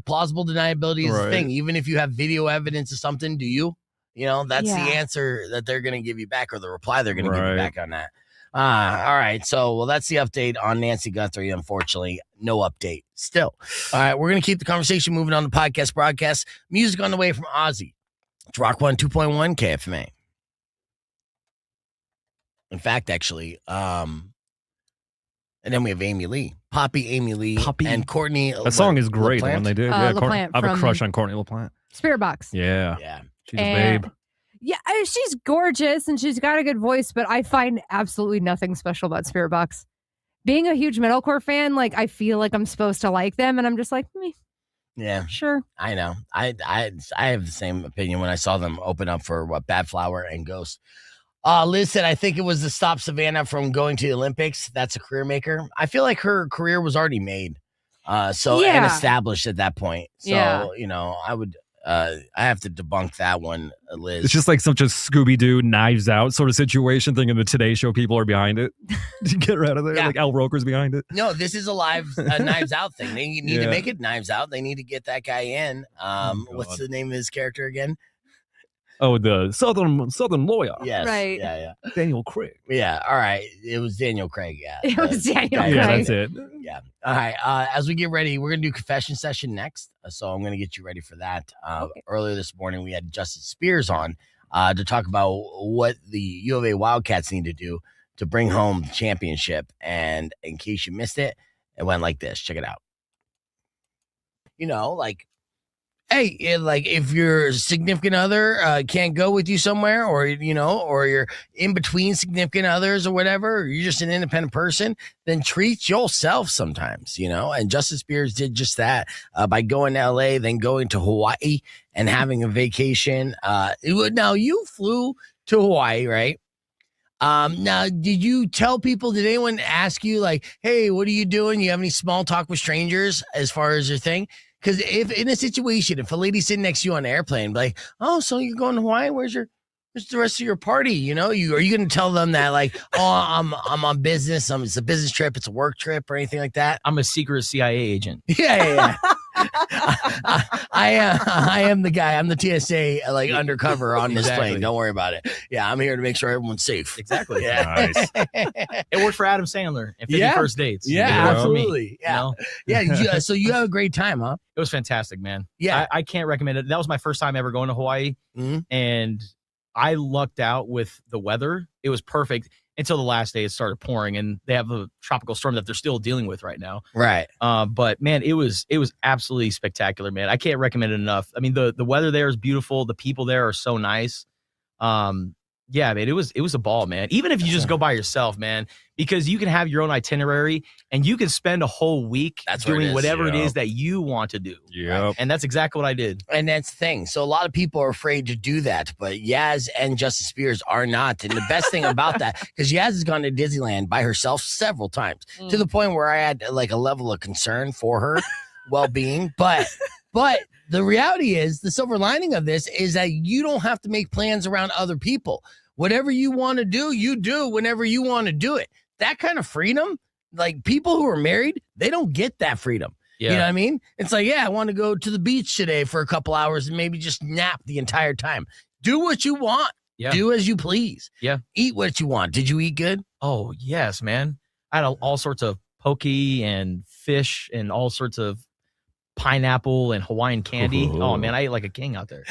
plausible deniability is the thing. Even if you have video evidence of something, do you? That's the answer that they're going to give you back, or the reply they're going to give you back on that. All right. So, that's the update on Nancy Guthrie. Unfortunately, no update still. All right. We're going to keep the conversation moving on the podcast broadcast. Music on the way from Ozzy. It's Rock 102.1 KFMA. In fact, actually, and then we have Amy Lee, Amy Lee, and Courtney. That song is great. LaPlante. When they did, I have a crush on Courtney LaPlante. Spirit Box. Yeah. She's a babe. Yeah, she's gorgeous and she's got a good voice, but I find absolutely nothing special about Spirit Box. Being a huge metalcore fan, like I feel like I'm supposed to like them, and I'm just like, yeah, sure. I know. I have the same opinion when I saw them open up for Bad Flower and Ghost. Liz said, I think it was to stop Savannah from going to the Olympics. That's a career maker. I feel like her career was already made. And established at that point. So, I would, I have to debunk that one, Liz. It's just like such a Scooby-Doo Knives Out sort of situation thing, and the Today Show people are behind it. To get rid of it, like Al Roker's behind it. No, this is a Knives Out thing. They need to make it Knives Out. They need to get that guy in. What's the name of his character again? Oh, the Southern lawyer. Yes. Right. Yeah. Daniel Craig. Yeah. All right. It was Daniel Craig. Yeah. It was Daniel Craig. Yeah, that's it. Yeah. All right. As we get ready, we're going to do confession session next. So I'm going to get you ready for that. Earlier this morning, we had Justice Spears on to talk about what the U of A Wildcats need to do to bring home the championship. And in case you missed it, it went like this. Check it out. Hey, like if your significant other can't go with you somewhere, or you're in between significant others or whatever, or you're just an independent person, then treat yourself sometimes, And Justice Spears did just that by going to LA, then going to Hawaii and having a vacation. Now you flew to Hawaii, right? Now, did you tell people? Did anyone ask you like, "Hey, what are you doing? You have any small talk with strangers as far as your thing?" Because if in a situation, if a lady's sitting next to you on an airplane, like, oh, so you're going to Hawaii? Where's the rest of your party? Are you going to tell them that like, oh, I'm on business. It's a business trip. It's a work trip or anything like that? I'm a secret CIA agent. Yeah. I am the guy. I'm the TSA undercover on this plane. Don't worry about it. Yeah, I'm here to make sure everyone's safe. Exactly. Yeah. Nice. It worked for Adam Sandler and 50 First Dates. Yeah, absolutely. For me, Yeah. So you have a great time, huh? It was fantastic, man. Yeah. I can't recommend it. That was my first time ever going to Hawaii. Mm-hmm. And I lucked out with the weather. It was perfect until the last day it started pouring, and they have a tropical storm that they're still dealing with right now. Right. But man, it was absolutely spectacular, man. I can't recommend it enough. I mean, the weather there is beautiful. The people there are so nice. Yeah, man, it was a ball, man. Even if you just go by yourself, man, because you can have your own itinerary and you can spend a whole week doing whatever it is that you want to do. Yeah. Right? And that's exactly what I did. And that's the thing. So a lot of people are afraid to do that, but Yaz and Justice Spears are not. And the best thing about that, because Yaz has gone to Disneyland by herself several times to the point where I had like a level of concern for her well-being. But the reality is, the silver lining of this is that you don't have to make plans around other people. Whatever you want to do, you do whenever you want to do it. That kind of freedom, like people who are married, they don't get that freedom. Yeah. You know what I mean? It's like, I want to go to the beach today for a couple hours and maybe just nap the entire time. Do what you want. Yeah. Do as you please. Yeah. Eat what you want. Did you eat good? Oh, yes, man. I had all sorts of poke and fish and all sorts of pineapple and Hawaiian candy. Ooh. Oh man, I ate like a king out there.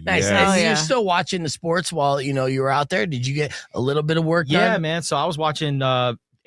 Nice. Yes. You're still watching the sports while you were out there. Did you get a little bit of work done? Yeah, man. So I was watching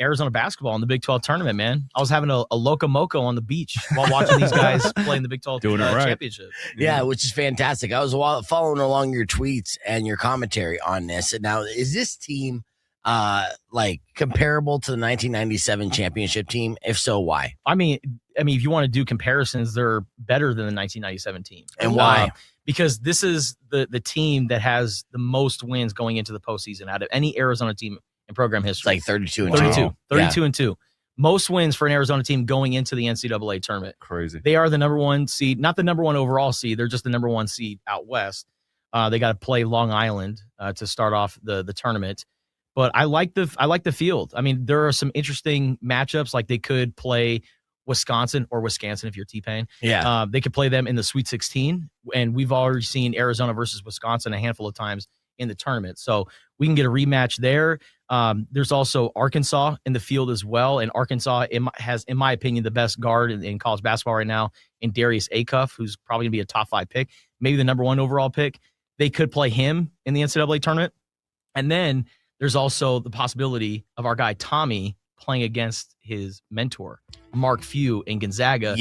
Arizona basketball in the Big 12 tournament, man. I was having a Loco Moco on the beach while watching these guys play in the Big 12 championship. Yeah, which is fantastic. I was following along your tweets and your commentary on this. And now, is this team like comparable to the 1997 championship team? If so, why? I mean, if you want to do comparisons, they're better than the 1997 team. And why? Because this is the team that has the most wins going into the postseason out of any Arizona team in program history. It's like 32-2. 32-2. Most wins for an Arizona team going into the NCAA tournament. Crazy. They are the number one seed, not the number one overall seed. They're just the number one seed out west. They got to play Long Island to start off the tournament. But I like the field. I mean, there are some interesting matchups. Like they could play Wisconsin if you're T-Pain. Yeah. They could play them in the Sweet 16. And we've already seen Arizona versus Wisconsin a handful of times in the tournament. So we can get a rematch there. There's also Arkansas in the field as well. And Arkansas has, in my opinion, the best guard in college basketball right now in Darius Acuff, who's probably going to be a top 5 pick, maybe the number 1 overall pick. They could play him in the NCAA tournament. And then there's also the possibility of our guy Tommy playing against his mentor, Mark Few in Gonzaga,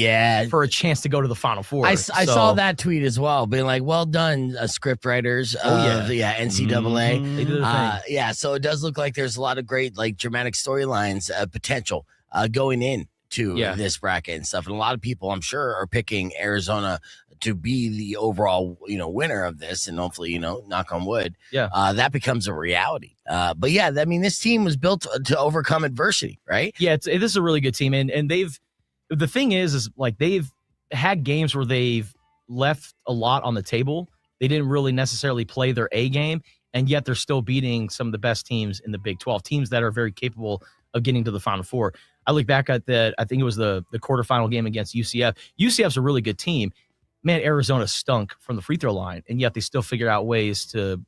for a chance to go to the Final Four. I saw that tweet as well, being like, well done, script writers. NCAA. Mm-hmm. They did their thing. So it does look like there's a lot of great dramatic storylines potential going in to this bracket and stuff. And a lot of people, I'm sure, are picking Arizona to be the overall, winner of this, and hopefully, knock on wood, that becomes a reality. But yeah, I mean, this team was built to overcome adversity, right? Yeah, this is a really good team, and the thing is like they've had games where they've left a lot on the table. They didn't really necessarily play their A game, and yet they're still beating some of the best teams in the Big 12, teams that are very capable of getting to the Final Four. I look back at I think it was the quarterfinal game against UCF. UCF's a really good team. Man, Arizona stunk from the free throw line, and yet they still figured out ways to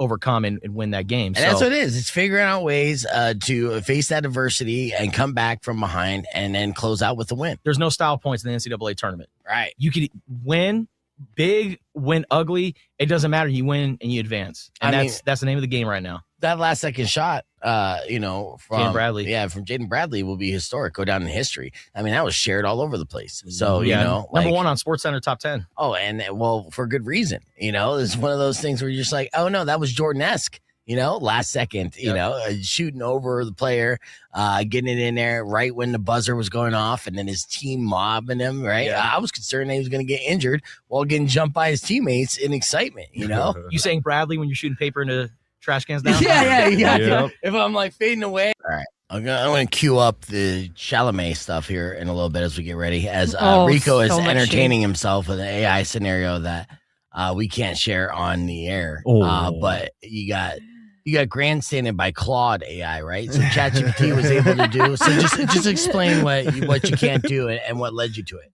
overcome and win that game. And that's what it is. It's figuring out ways to face that adversity and come back from behind and then close out with a win. There's no style points in the NCAA tournament. Right. You could win big, win ugly. It doesn't matter. You win and you advance. And that's the name of the game right now. That last second shot, from Jaden Bradley. Yeah, from Jaden Bradley will be historic, go down in history. I mean, that was shared all over the place. So, number one on SportsCenter top 10. Oh, and well, for good reason. It's one of those things where you're just like, oh no, that was Jordan-esque. Last second, shooting over the player, getting it in there right when the buzzer was going off, and then his team mobbing him, right? Yeah. I was concerned that he was going to get injured while getting jumped by his teammates in excitement, You saying Bradley when you're shooting paper into trash cans down? Yeah. Yep. If I'm like fading away. All right. I'm going to cue up the Chalamet stuff here in a little bit as we get ready, as Rico is entertaining himself with an AI scenario that we can't share on the air. But you got grandstanding by Claude AI, right? So ChatGPT was able to do. So just explain what you can't do and what led you to it.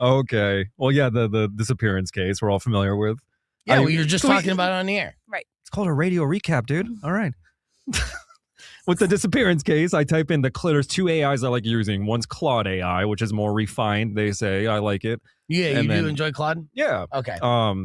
Okay. Well, yeah, the disappearance case we're all familiar with. Yeah, you're just talking about it on the air. Right. It's called a radio recap, dude. All right. With the disappearance case, I type in there's two AIs I like using. One's Claude AI, which is more refined. They say I like it. Yeah, do enjoy Claude? Yeah. Okay.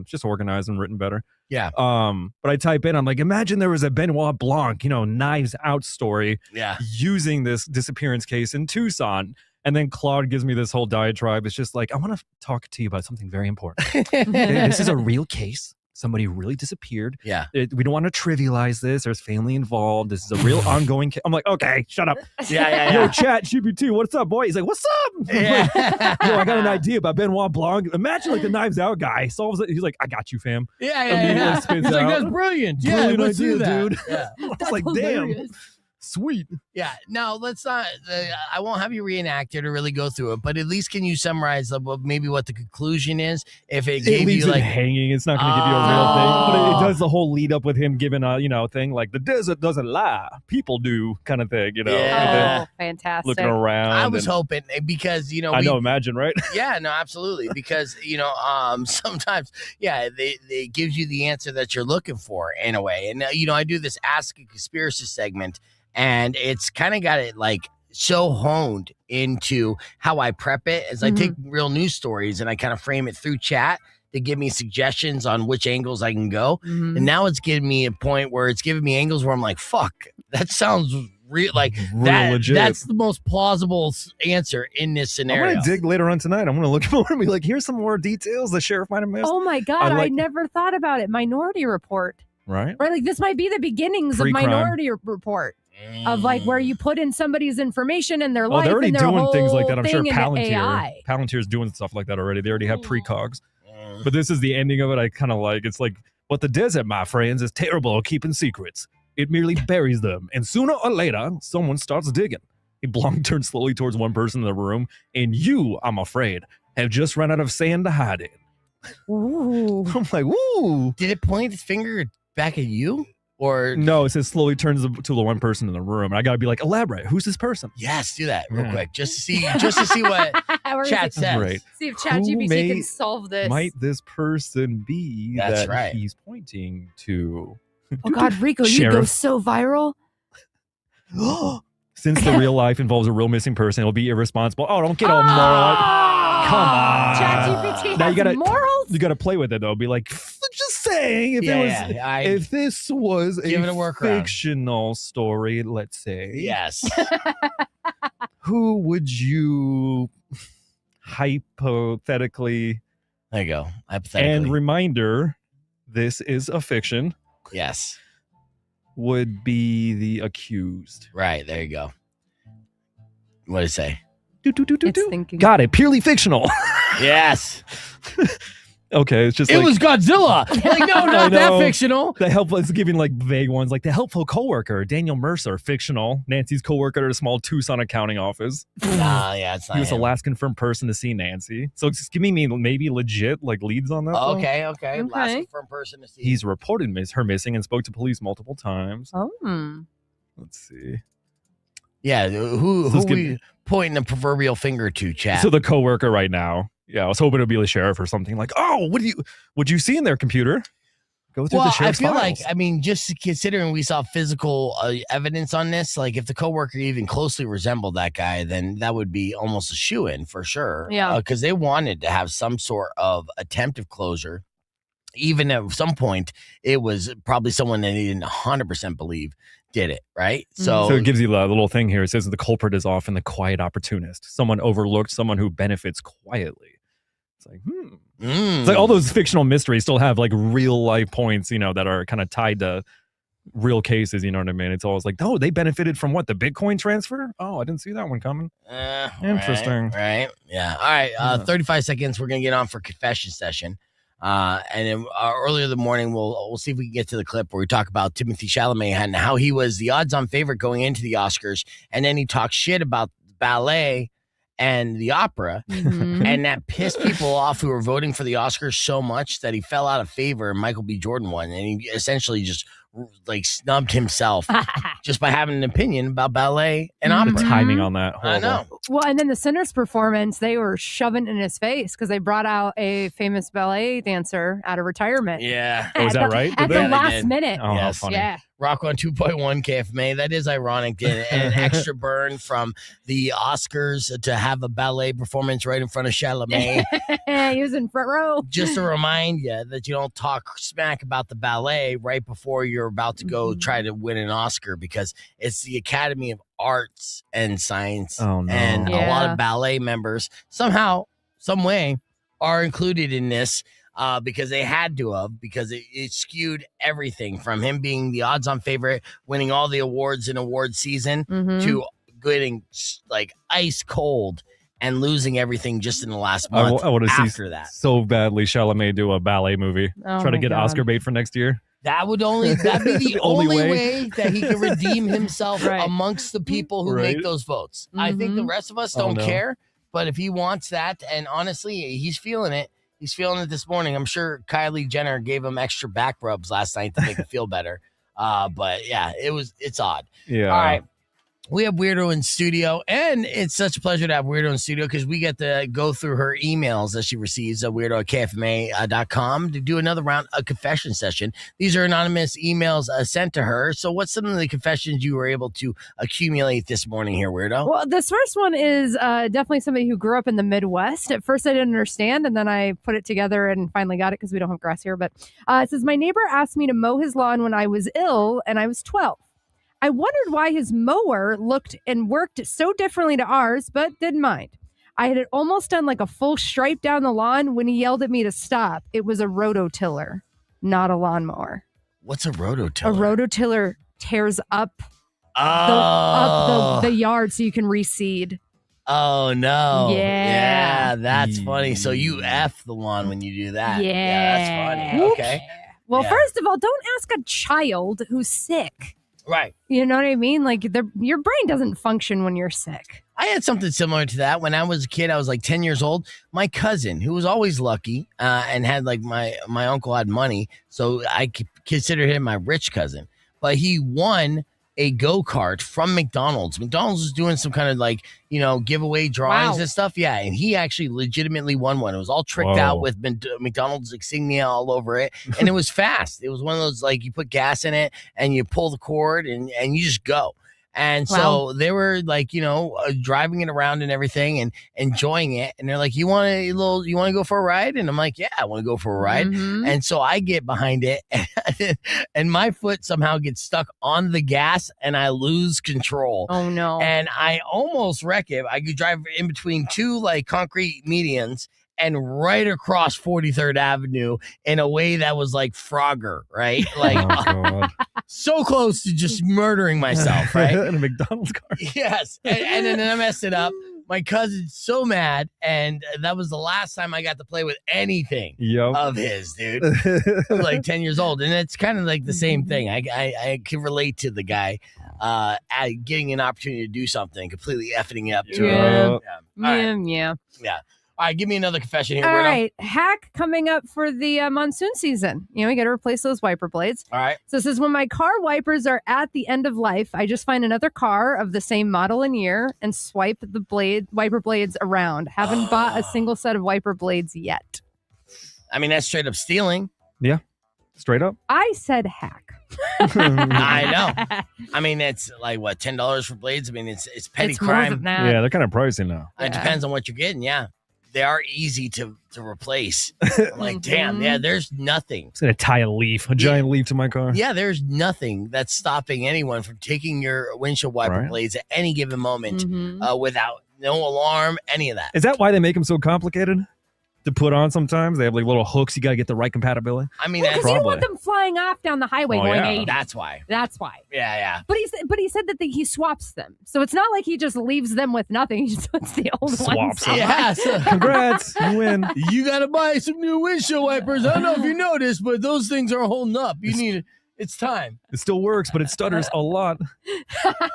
Just organized and written better. Yeah. But I type in, I'm like, imagine there was a Benoit Blanc, Knives Out story. Yeah. Using this disappearance case in Tucson. And then Claude gives me this whole diatribe. It's just like, I want to talk to you about something very important. This is a real case. Somebody really disappeared. Yeah. We don't want to trivialize this. There's family involved. This is a real ongoing case. I'm like, okay, shut up. Yeah. Yo, ChatGPT, what's up, boy? He's like, what's up? Yeah. Yo, I got an idea about Benoit Blanc. Imagine the Knives Out guy solves it. He's like, I got you, fam. Yeah. He's like, that's brilliant. Yeah, brilliant let's idea, do that. dude. Yeah. I was like, hilarious. Damn. Sweet. Yeah. No, let's not. I won't have you reenact it or really go through it, but at least can you summarize maybe what the conclusion is? If it gave you like hanging, it's not going to give you a real thing. But it does the whole lead up with him giving a thing like the desert doesn't lie, people do kind of thing. Yeah. Fantastic. Looking around. I was hoping because I know, imagine, right? Yeah. No, absolutely. Because sometimes they gives you the answer that you're looking for in a way, and I do this Ask a Conspiracy segment. And it's kind of got it like so honed into how I prep it as I take real news stories and I kind of frame it through chat to give me suggestions on which angles I can go. Mm-hmm. And now it's giving me a point where it's giving me angles where I'm like, fuck, that sounds real. Like that, legit. That's the most plausible answer in this scenario. I'm going to dig later on tonight. I'm going to look more and be like, here's some more details the sheriff might have missed. Oh my God. I never thought about it. Minority Report. Right. Like this might be the beginnings of Minority Report. Of like where you put in somebody's information and their life. They're already and their doing whole things like that. I'm sure AI. Palantir's doing stuff like that already. They already have precogs. But this is the ending of it. I kind of like. It's like, but the desert, my friends, is terrible at keeping secrets. It merely buries them, and sooner or later, someone starts digging. Blanc turns slowly towards one person in the room, and you, I'm afraid, have just run out of sand to hide in. Ooh. I'm like, ooh. Did it point its finger back at you? Or no, it says slowly turns to the one person in the room. And I gotta be like, elaborate. Who's this person? Yes, do that real quick, just to see what chat says. Right. See if ChatGPT can solve this. Might this person be That's that right. he's pointing to? Oh God, Rico, you go so viral. Since the real life involves a real missing person, it'll be irresponsible. Oh, don't get all moral. Come on. ChatGPT has morals? You gotta play with it though. Be like, just saying, if this was a fictional story, let's say, yes, who would you hypothetically? There you go. Hypothetically, and reminder, this is a fiction. Yes, would be the accused. Right there, you go. What did it say? Got it. Purely fictional. Yes. Okay, it's just it was Godzilla. Like, no, not that fictional. The helpful is giving like vague ones, like the helpful coworker, Daniel Mercer, fictional. Nancy's coworker at a small Tucson accounting office. Yeah, it's not. He was the last confirmed person to see Nancy. So just give me maybe legit like leads on that. Okay. Last confirmed person to see. He's reported her missing and spoke to police multiple times. Oh. Let's see. Yeah, who we pointing the proverbial finger to, chat? So the coworker right now. Yeah, I was hoping it would be the sheriff or something. Like, oh, what'd you see in their computer? Go through the sheriff's files. I feel like, just considering we saw physical evidence on this, like if the coworker even closely resembled that guy, then that would be almost a shoo-in for sure. Yeah. Because they wanted to have some sort of attempt of closure. Even at some point, it was probably someone that they didn't 100% believe did it, right? So it gives you the little thing here. It says the culprit is often the quiet opportunist, someone overlooked, someone who benefits quietly. It's like, It's like all those fictional mysteries still have like real life points, that are kind of tied to real cases. You know what I mean? It's always like, oh, they benefited from what? The Bitcoin transfer? Oh, I didn't see that one coming. Interesting. Right. Yeah. All right. 35 seconds. We're going to get on for confession session. And then earlier in the morning, we'll see if we can get to the clip where we talk about Timothée Chalamet and how he was the odds-on favorite going into the Oscars, and then he talks shit about ballet and the opera, and that pissed people off who were voting for the Oscars so much that he fell out of favor, and Michael B. Jordan won, and he essentially just like snubbed himself just by having an opinion about ballet and opera. The timing on that. I know. Well, and then the Sinners performance, they were shoving in his face because they brought out a famous ballet dancer out of retirement. Yeah. Was that right? At the last minute. Oh, yes. How funny. Yeah. Rock on 2.1 KFMA. That is ironic. And an extra burn from the Oscars to have a ballet performance right in front of Chalamet. He was in front row. Just to remind you that you don't talk smack about the ballet right before you're about to go try to win an Oscar, because it's the Academy of Arts and Science. Oh, no. And a lot of ballet members somehow, some way, are included in this. Because they had to have, because it skewed everything from him being the odds-on favorite, winning all the awards in award season, to getting like ice cold and losing everything just in the last month. I want to after see that so badly Chalamet do a ballet movie. Try to get Oscar bait for next year. That'd be the only way that he can redeem himself amongst the people who make those votes. I think the rest of us don't care, but if he wants that, and honestly, he's feeling it. He's feeling it this morning. I'm sure Kylie Jenner gave him extra back rubs last night to make him feel better. But yeah, it's odd. Yeah. All right. We have Weirdo in studio, and it's such a pleasure to have Weirdo in studio because we get to go through her emails that she receives at weirdo@kfma.com to do another round of confession session. These are anonymous emails sent to her. So what's some of the confessions you were able to accumulate this morning here, Weirdo? Well, this first one is definitely somebody who grew up in the Midwest. At first, I didn't understand, and then I put it together and finally got it because we don't have grass here. But it says, my neighbor asked me to mow his lawn when I was ill, and I was 12. I wondered why his mower looked and worked so differently to ours, but didn't mind. I had almost done like a full stripe down the lawn when he yelled at me to stop. It was a rototiller, not a lawnmower. What's a rototiller? A rototiller tears up the yard so you can reseed. Oh, no. Yeah. That's funny. So you F the lawn when you do that. Yeah. That's funny. Okay. Well, first of all, don't ask a child who's sick. Right. You know what I mean? Like your brain doesn't function when you're sick. I had something similar to that. When I was a kid, I was like 10 years old. My cousin, who was always lucky and had like my uncle had money, so I considered him my rich cousin. But he won a go-kart from McDonald's. McDonald's was doing some kind of like, giveaway drawings and stuff. Yeah, and he actually legitimately won one. It was all tricked out with McDonald's insignia all over it, and it was fast. It was one of those, like, you put gas in it and you pull the cord and you just go. And so they were like, driving it around and everything and enjoying it. And they're like, you want to go for a ride? And I'm like, yeah, I want to go for a ride. And so I get behind it and my foot somehow gets stuck on the gas and I lose control. Oh no. And I almost wreck it. I could drive in between two like concrete medians and right across 43rd Avenue in a way that was like Frogger, right? Like so close to just murdering myself, right? In a McDonald's car. Yes. And then I messed it up. my cousin's so mad, and that was the last time I got to play with anything of his, dude. I was like 10 years old, and it's kind of like the same thing. I can relate to the guy getting an opportunity to do something, completely effing up to him. Yeah. All right, give me another confession here. All right, hack coming up for the monsoon season. You got to replace those wiper blades. All right. So this is when my car wipers are at the end of life. I just find another car of the same model and year and swipe the wiper blades around. Haven't bought a single set of wiper blades yet. I mean, that's straight up stealing. Yeah, straight up. I said hack. I know. I mean, it's like what, $10 for blades? I mean, it's petty crime. More than that. Yeah, they're kind of pricey now. It depends on what you're getting. Yeah. They are easy to replace. I'm like, damn, there's nothing. It's going to tie a giant leaf to my car. Yeah, there's nothing that's stopping anyone from taking your windshield wiper blades at any given moment without no alarm, any of that. Is that why they make them so complicated to put on sometimes? They have like little hooks. You got to get the right compatibility. I mean, because you don't want them flying off down the highway going 80. That's why. Yeah. But he said that he swaps them. So it's not like he just leaves them with nothing. He just puts the old ones on. Yeah. So, congrats. You win. You got to buy some new windshield wipers. I don't know if you noticed, but those things are holding up. It's time. It still works, but it stutters a lot.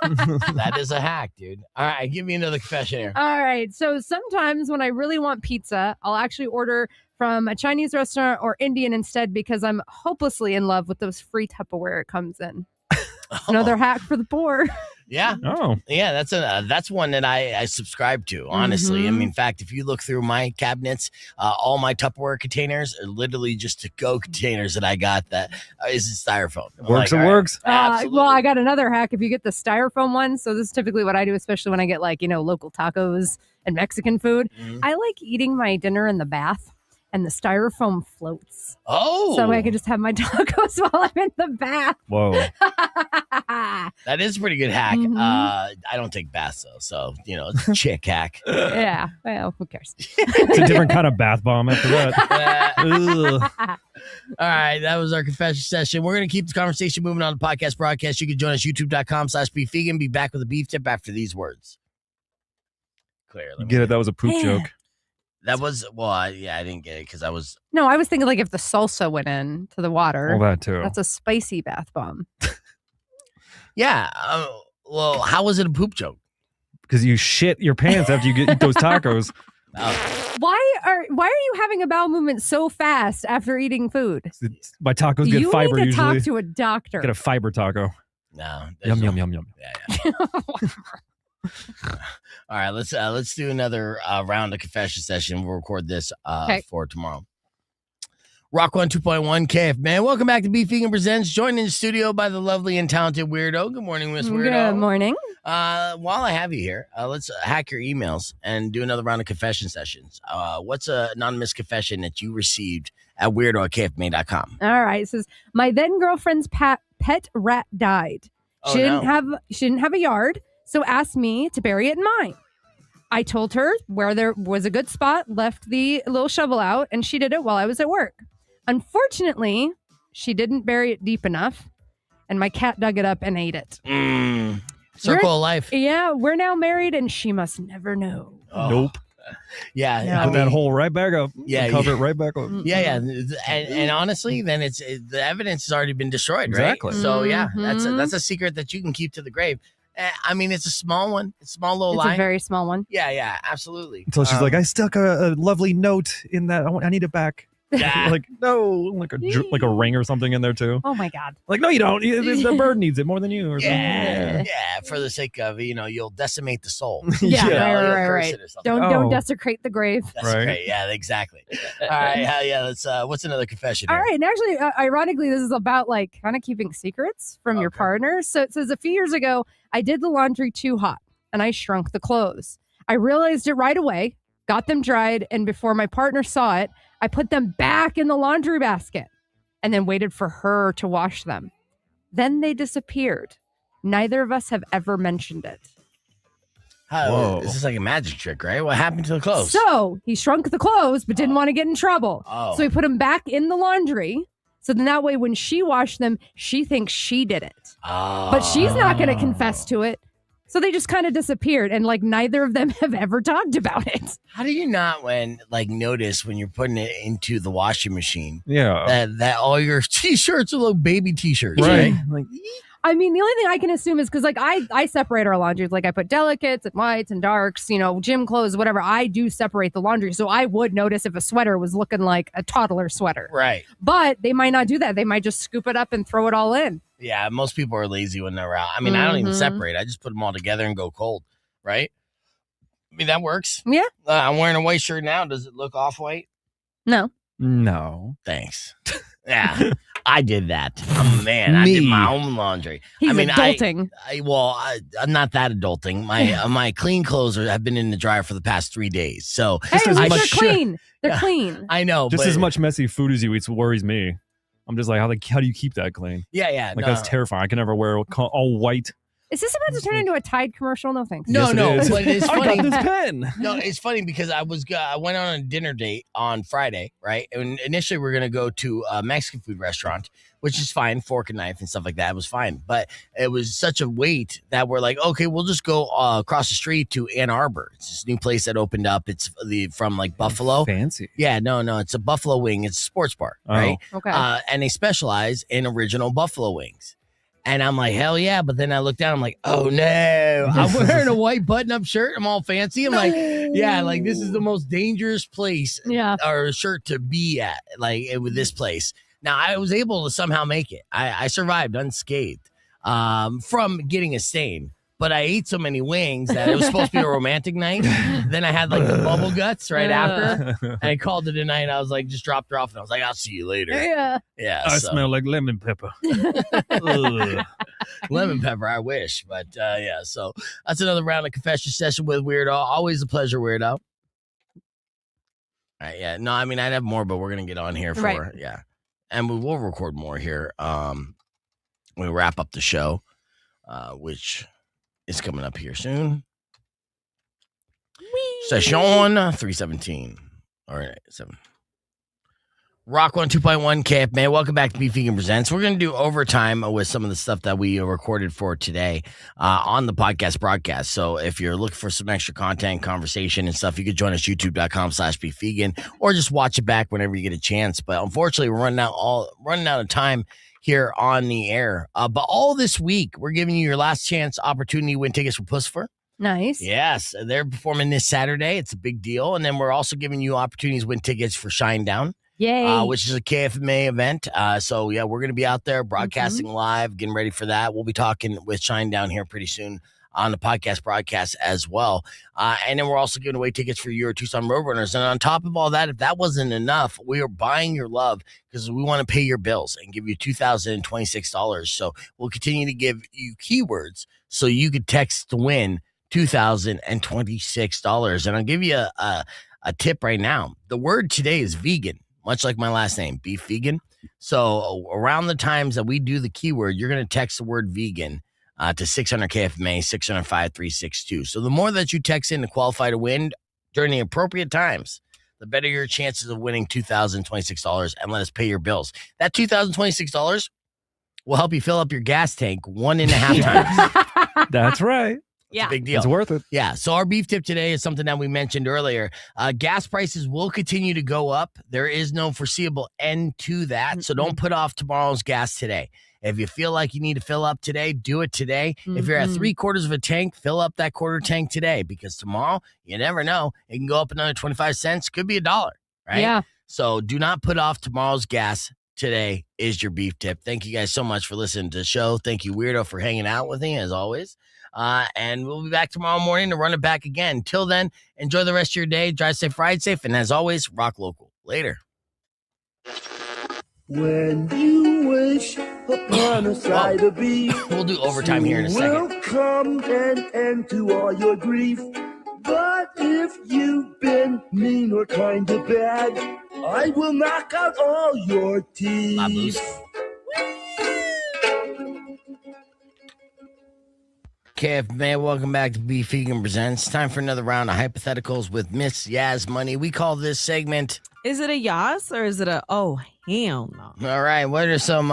That is a hack, dude. All right, give me another confession here. All right. So sometimes when I really want pizza, I'll actually order from a Chinese restaurant or Indian instead because I'm hopelessly in love with those free Tupperware it comes in. Another hack for the poor. Yeah. Oh. Yeah, that's one that I subscribe to, honestly. I mean, in fact, if you look through my cabinets, all my Tupperware containers are literally just to-go containers that I got that is styrofoam. Works. Well, I got another hack if you get the styrofoam one. So this is typically what I do, especially when I get local tacos and Mexican food. I like eating my dinner in the bath. And the styrofoam floats. Oh. So I can just have my tacos while I'm in the bath. Whoa. That is a pretty good hack. I don't take baths, though. So, it's a chick hack. Yeah. Well, who cares? It's a different kind of bath bomb after that. All right. That was our confession session. We're going to keep the conversation moving on the podcast broadcast. You can join us, youtube.com/beefvegan. Be back with a beef tip after these words. Clear. You get it? That was a poop joke. That was, I didn't get it because I was. No, I was thinking if the salsa went in to the water. All that too. That's a spicy bath bomb. Yeah. Well, how was it a poop joke? Because you shit your pants after you eat those tacos. Why are you having a bowel movement so fast after eating food? My tacos get fiber usually. You need to talk to a doctor. Get a fiber taco. No. Yum. Yeah. All right, let's do another round of confession session. We'll record this for tomorrow. Rock 1 2.1 KF, man. Welcome back to Beef Vegan Presents. Joined in the studio by the lovely and talented Weirdo. Good morning, Miss Weirdo. Good morning. While I have you here, let's hack your emails and do another round of confession sessions. What's an anonymous confession that you received at weirdo@kfma.com? All right, it says, my then girlfriend's pet rat died. She didn't have a yard. So asked me to bury it in mine. I told her where there was a good spot, left the little shovel out, and she did it while I was at work. Unfortunately, she didn't bury it deep enough, and my cat dug it up and ate it. Circle of life. Yeah, we're now married, and she must never know. Oh. Nope. Yeah. Put that hole right back up. Yeah. Cover it right back up. Yeah. And honestly, then the evidence has already been destroyed, right? Exactly. So, that's a secret that you can keep to the grave. I mean, it's a small one. It's a small little line. It's a very small one. Yeah, absolutely. Until she's like, I stuck a lovely note in that. I need it back. Yeah. Like, no, like a ring or something in there too. Oh my God. Like, no, you don't. The bird needs it more than you. Or yeah. For the sake of, you'll decimate the soul. Right. Don't desecrate the grave. Right. Yeah, exactly. All right. Let's. What's another confession here? All right. And actually, ironically, this is about kind of keeping secrets from your partner. So it says, a few years ago, I did the laundry too hot and I shrunk the clothes. I realized it right away, got them dried, and before my partner saw it, I put them back in the laundry basket and then waited for her to wash them. Then they disappeared. Neither of us have ever mentioned it. This is like a magic trick, right? What happened to the clothes? So he shrunk the clothes, but didn't want to get in trouble. So he put them back in the laundry. So then that way, when she washed them, she thinks she did it. But she's not going to confess to it So they just kind of disappeared, and like neither of them have ever talked about it. How do you not notice when you're putting it into the washing machine? Yeah. That all your t-shirts are little baby t-shirts, right? Like, I mean, the only thing I can assume is because like I separate our laundry. Like I put delicates and whites and darks, gym clothes, whatever. I do separate the laundry. So I would notice if a sweater was looking like a toddler sweater. Right. But they might not do that. They might just scoop it up and throw it all in. Yeah, most people are lazy when they're out. I mean, I don't even separate. I just put them all together and go cold, right? I mean, that works. Yeah. I'm wearing a white shirt now. Does it look off-white? No. Thanks. Yeah, I did that. I'm a man. I did my own laundry. He's adulting. I'm not that adulting. My clean clothes have been in the dryer for the past 3 days. So hey, they're clean. They're clean. I know. Just as much messy food as you eat worries me. I'm just like, how do you keep that clean? Yeah. That's terrifying. I can never wear all white. Is this about to turn into a Tide commercial? No, thanks. No. But it's funny. I got this pen. No, it's funny because I went on a dinner date on Friday, right? And initially we were going to go to a Mexican food restaurant, which is fine, fork and knife and stuff like that. It was fine. But it was such a wait that we're like, okay, we'll just go across the street to Ann Arbor. It's this new place that opened up. It's from like Buffalo. Fancy. Yeah, no. It's a Buffalo Wing. It's a sports bar, right? Okay. And they specialize in original buffalo wings. And I'm like, hell yeah. But then I look down, I'm like, oh no, I'm wearing a white button-up shirt. I'm all fancy. I'm like, yeah, like this is the most dangerous place or shirt to be at, like with this place. Now, I was able to somehow make it. I survived unscathed from getting a stain. But I ate so many wings that it was supposed to be a romantic night. Then I had like the bubble guts right after. And I called it a night. I was like, just dropped her off. And I was like, I'll see you later. Yeah. I smell like lemon pepper. Lemon pepper, I wish. But yeah, so that's another round of confession session with Weirdo. Always a pleasure, Weirdo. All right, yeah. No, I mean, I'd have more, but we're going to get on here for, yeah. And we will record more here. We wrap up the show, which is coming up here soon. Session 317. All right, 7. Rock 102.1 KF, man. Welcome back to Beef Vegan Presents. We're going to do overtime with some of the stuff that we recorded for today on the podcast broadcast. So if you're looking for some extra content, conversation, and stuff, you could join us youtube.com/beefvegan or just watch it back whenever you get a chance. But unfortunately, we're running out of time here on the air. But all this week, we're giving you your last chance opportunity to win tickets for Pussifer. Nice. Yes, they're performing this Saturday. It's a big deal. And then we're also giving you opportunities to win tickets for Shinedown. Yay. Which is a KFMA event. So, yeah, we're going to be out there broadcasting live, getting ready for that. We'll be talking with Shinedown here pretty soon on the podcast broadcast as well. And then we're also giving away tickets for your Tucson Roadrunners. And on top of all that, if that wasn't enough, we are buying your love because we want to pay your bills and give you $2,026. So we'll continue to give you keywords so you could text to win $2,026. And I'll give you a tip right now. The word today is vegan, much like my last name, Beef Vegan. So around the times that we do the keyword, you're going to text the word vegan to 600 KFMA, 605-362. So the more that you text in to qualify to win during the appropriate times, the better your chances of winning $2,026 and let us pay your bills. That $2,026 will help you fill up your gas tank 1.5 times. That's right. It's a big deal. It's worth it. Yeah. So our beef tip today is something that we mentioned earlier. Gas prices will continue to go up. There is no foreseeable end to that. So don't put off tomorrow's gas today. If you feel like you need to fill up today, do it today. If you're at 3/4 of a tank, fill up that quarter tank today, because tomorrow, you never know. It can go up another 25 cents. Could be $1, right? Yeah. So do not put off tomorrow's gas. Today is your beef tip. Thank you guys so much for listening to the show. Thank you, Weirdo, for hanging out with me as always. And we'll be back tomorrow morning to run it back again. Till then, enjoy the rest of your day. Drive safe, ride safe, and as always, rock local. Later. When you wish upon a side of beef, we'll do overtime here in a second. Will come an end to all your grief. But if you've been mean or kind of bad, I will knock out all your teeth. KFMA, welcome back to Beef Vegan Presents. Time for another round of hypotheticals with Miss Yas Money. We call this segment Is it a yas or is it a hell no? All right. What are some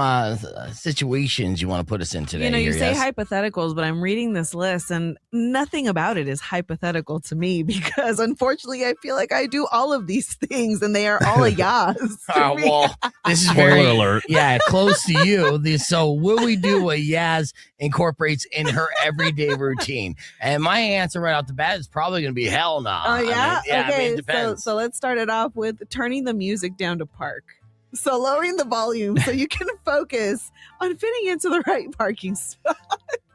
situations you want to put us in today? You say Yes? hypotheticals, but I'm reading this list and nothing about it is hypothetical to me because unfortunately I feel like I do all of these things and they are all a yas. Well, this is Spoiler very alert. Yeah, close to you. So will we do what Yaz incorporates in her everyday routine? And my answer right off the bat is probably going to be hell no. Oh, yeah? Okay, it depends. So let's start it off with turning the music down to park. So lowering the volume so you can focus on fitting into the right parking spot.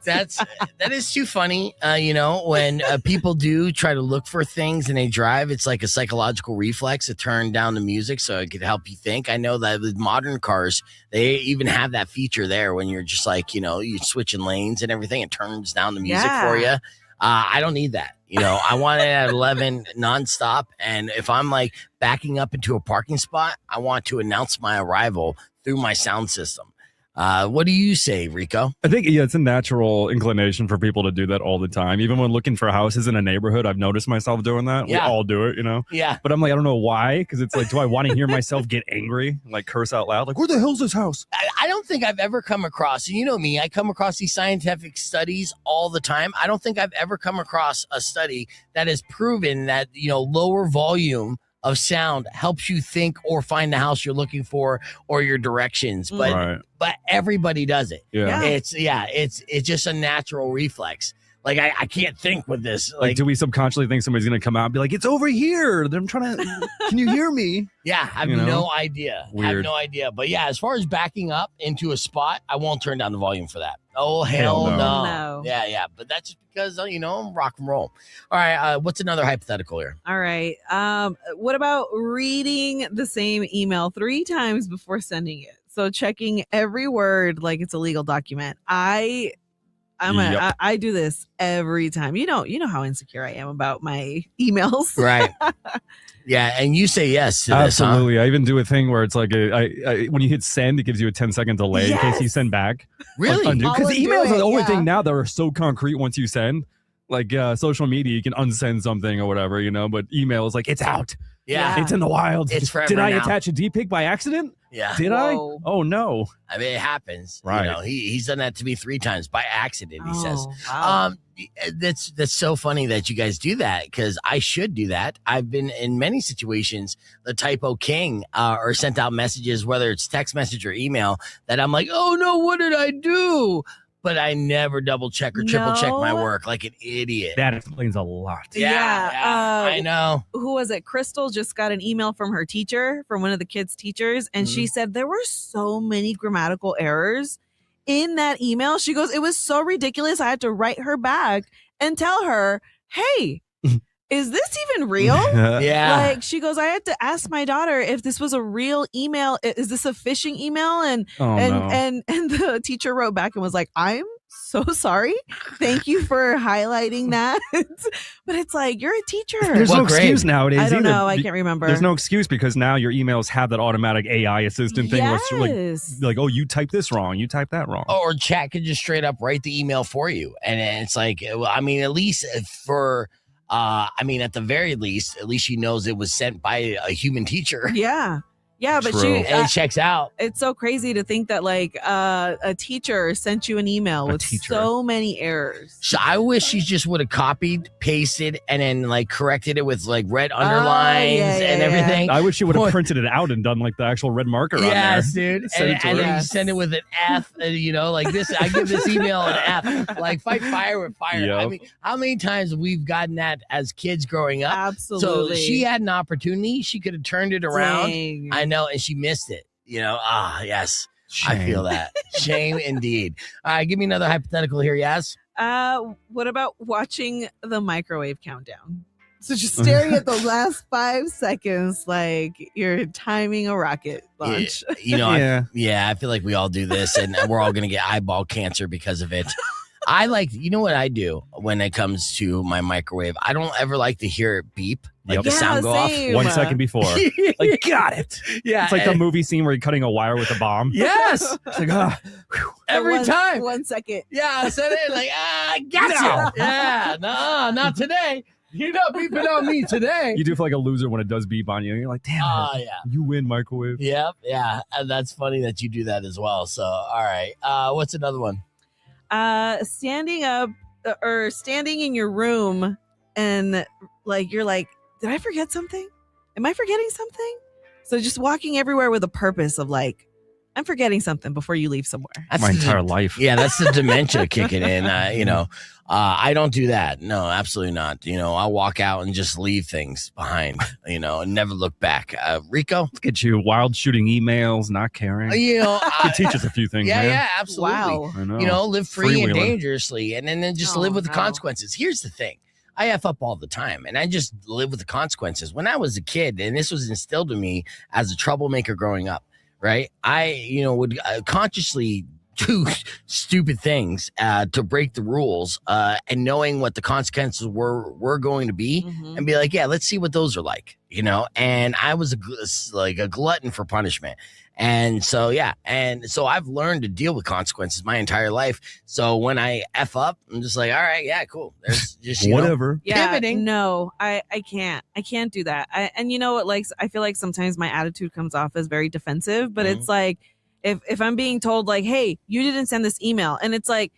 That is too funny. When people do try to look for things and they drive, it's like a psychological reflex to turn down the music so it could help you think. I know that with modern cars, they even have that feature there when you're just like, you're switching lanes and everything. It turns down the music for you. I don't need that. I want it at 11 nonstop. And if I'm like backing up into a parking spot, I want to announce my arrival through my sound system. What do you say, Rico? I think, it's a natural inclination for people to do that all the time. Even when looking for houses in a neighborhood, I've noticed myself doing that. Yeah. We all do it, Yeah. But I'm like, I don't know why. Because it's like, do I want to hear myself get angry? Like curse out loud? Like, where the hell's this house? I don't think I've ever come across, and you know me, I come across these scientific studies all the time. I don't think I've ever come across a study that has proven that, lower volume of sound helps you think or find the house you're looking for or your directions. But everybody does it. Yeah. It's just a natural reflex. Like I can't think with this. Like, do we subconsciously think somebody's going to come out and be like, it's over here? I'm trying to, can you hear me? Yeah, I have no idea. Weird. I have no idea. But yeah, as far as backing up into a spot, I won't turn down the volume for that. Oh, hell no. Yeah. But that's just because, I'm rock and roll. All right. What's another hypothetical here? All right. What about reading the same email 3 times before sending it? So checking every word like it's a legal document. I do this every time. You know how insecure I am about my emails. Right. Yeah, and you say yes to this, absolutely. huh? I even do a thing where it's like when you hit send, it gives you a 10-second delay in case you send back. Really? Because emails are the only thing now that are so concrete once you send. Like social media, you can unsend something or whatever, but email is like, it's out. Yeah. It's in the wild. It's forever Did I now. attach a D-pic by accident? Yeah. Did I? Oh, no. I mean, it happens. Right. He's done that to me 3 times by accident, he says. Wow. That's so funny that you guys do that because I should do that. I've been in many situations, the typo king, or sent out messages, whether it's text message or email, that I'm like, oh no, what did I do? But I never double check or triple check my work like an idiot. That explains a lot. Yeah, I know. Who was it? Crystal just got an email from her teacher, from one of the kids' teachers, and she said there were so many grammatical errors in that email. She goes, it was so ridiculous. I had to write her back and tell her, hey, is this even real? Yeah. Like, she goes, I had to ask my daughter if this was a real email. Is this a phishing email? And the teacher wrote back and was like, I'm so sorry. Thank you for highlighting that. But it's like, you're a teacher. There's no excuse nowadays. I don't know. I can't remember. There's no excuse because now your emails have that automatic AI assistant thing. Yes. Where it's like, oh, you typed this wrong. You typed that wrong. Or chat could just straight up write the email for you. And it's like, I mean, at least for... at the very least, at least she knows it was sent by a human teacher. Yeah, but True. And it checks out. It's so crazy to think that like a teacher sent you an email with so many errors. So I wish she just would have copied, pasted, and then like corrected it with like red underlines and everything. I wish she would have printed it out and done like the actual red marker on there. Yes, dude. And then you send it with an F, like this. I give this email an F. Like fight fire with fire. Yep. I mean, how many times we've gotten that as kids growing up? Absolutely. So she had an opportunity. She could have turned it around. Dang. I know, and she missed it. Yes. Shame. I feel that. Shame indeed. All right, give me another hypothetical here, yes? What about watching the microwave countdown? So just staring at the last 5 seconds like you're timing a rocket launch. I feel like we all do this, and we're all going to get eyeball cancer because of it. I what I do when it comes to my microwave? I don't ever like to hear it beep, like the sound go off 1 second before. Like, got it. Yeah. It's like the movie scene where you're cutting a wire with a bomb. Yes. It's like, every time. 1 second. Yeah, I said it like, gotcha. Yeah, no, not today. You're not beeping on me today. You do feel like a loser when it does beep on you. You're like, damn it. Yeah. You win, microwave. Yep. Yeah. And that's funny that you do that as well. So, all right. What's another one? Standing up or standing in your room and like you're like, did I forget something? Am I forgetting something? So just walking everywhere with a purpose of like, I'm forgetting something before you leave somewhere. That's my entire life. Yeah, that's the dementia kicking in. I don't do that. No, absolutely not. I'll walk out and just leave things behind, and never look back. Rico? Look at you, wild shooting emails, not caring. You could teach us a few things, man. Yeah, absolutely. Wow. I know. Live free and dangerously, and then just live with the consequences. Here's the thing. I F up all the time, and I just live with the consequences. When I was a kid, and this was instilled in me as a troublemaker growing up, right? I, would consciously do stupid things to break the rules, and knowing what the consequences were going to be, and be like, yeah, let's see what those are like, And I was a glutton for punishment. And so, yeah. And so I've learned to deal with consequences my entire life. So when I F up, I'm just like, all right, yeah, cool. There's just, whatever. Pivoting. No, I can't. I can't do that. And you know what, like, I feel like sometimes my attitude comes off as very defensive, but it's like, if I'm being told like, hey, you didn't send this email, and it's like,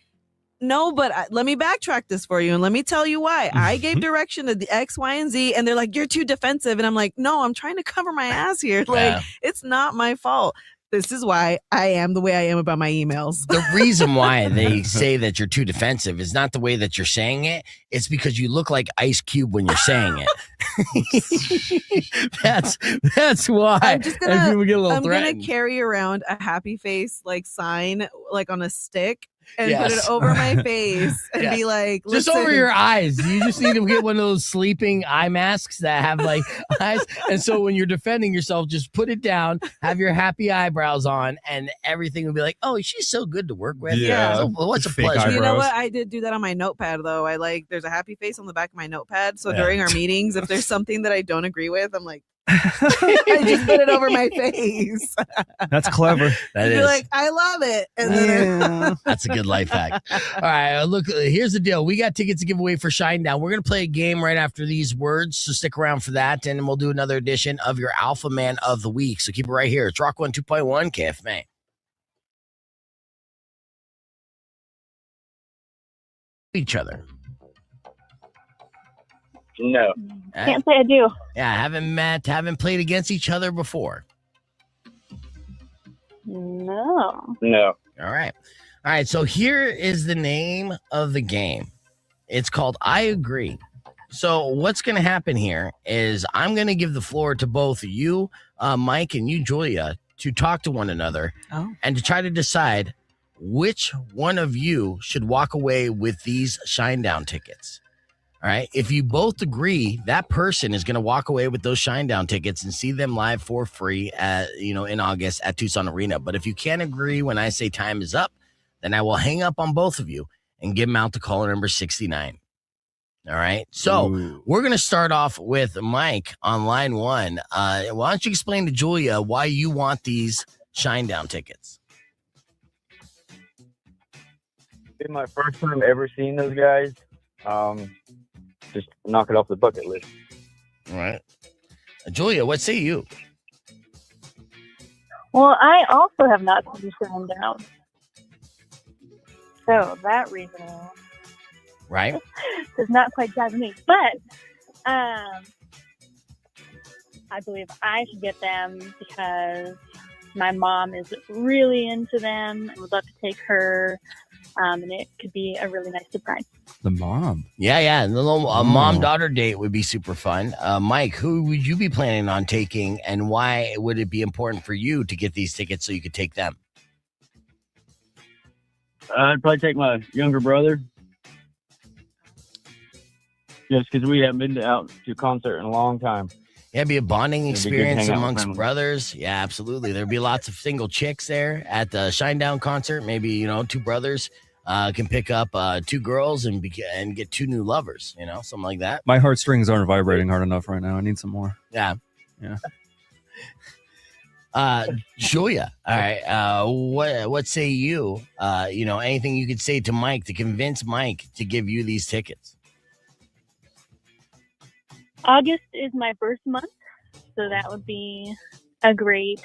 no, but let me backtrack this for you and let me tell you why. I gave direction to the X, Y, and Z, and they're like, you're too defensive. And I'm like, no, I'm trying to cover my ass here. Like, it's not my fault. This is why I am the way I am about my emails. The reason why they say that you're too defensive is not the way that you're saying it. It's because you look like Ice Cube when you're saying it. That's why. I'm just gonna carry around a happy face like sign like on a stick. And put it over my face and be like, just over your eyes. You just need to get one of those sleeping eye masks that have like eyes. And so when you're defending yourself, just put it down, have your happy eyebrows on, and everything will be like, oh, she's so good to work with. Yeah. So, what's a pleasure? Eyebrows. You know what? I did do that on my notepad though. There's a happy face on the back of my notepad. So during our meetings, if there's something that I don't agree with, I'm like, I just put it over my face. That's clever. You're like, I love it. And then that's a good life hack. All right, look, here's the deal. We got tickets to give away for Shinedown. We're going to play a game right after these words, so stick around for that, and we'll do another edition of your Alpha Man of the Week. So keep it right here. It's Rock 102.1 KFMA. Each other. No. Can't say I do. Yeah, haven't played against each other before. No. No. All right. So here is the name of the game. It's called I Agree. So what's going to happen here is I'm going to give the floor to both you, Mike, and you, Julia, to talk to one another and to try to decide which one of you should walk away with these Shinedown tickets. All right. If you both agree, that person is going to walk away with those Shinedown tickets and see them live for free in August at Tucson Arena. But if you can't agree when I say time is up, then I will hang up on both of you and give them out to caller number 69. All right. So we're going to start off with Mike on line one. Why don't you explain to Julia why you want these Shinedown tickets? It's my first time ever seeing those guys. Just knock it off the bucket list. All right. Julia, what say you? Well, I also have not seen Shinedown. So that reasoning right does not quite jive with me. But I believe I should get them because my mom is really into them. I would love to take her. And it could be a really nice surprise. The mom. Yeah. The little mom-daughter date would be super fun. Mike, who would you be planning on taking, and why would it be important for you to get these tickets so you could take them? I'd probably take my younger brother. Just because we haven't been out to a concert in a long time. Yeah, it'd be a bonding experience amongst brothers. Yeah, absolutely. There'd be lots of single chicks there at the Shinedown concert. Maybe, two brothers can pick up 2 girls and get 2 new lovers, something like that. My heartstrings aren't vibrating hard enough right now. I need some more. Yeah. Julia, all right. What say you? Anything you could say to Mike to convince Mike to give you these tickets? August is my birth month, so that would be a great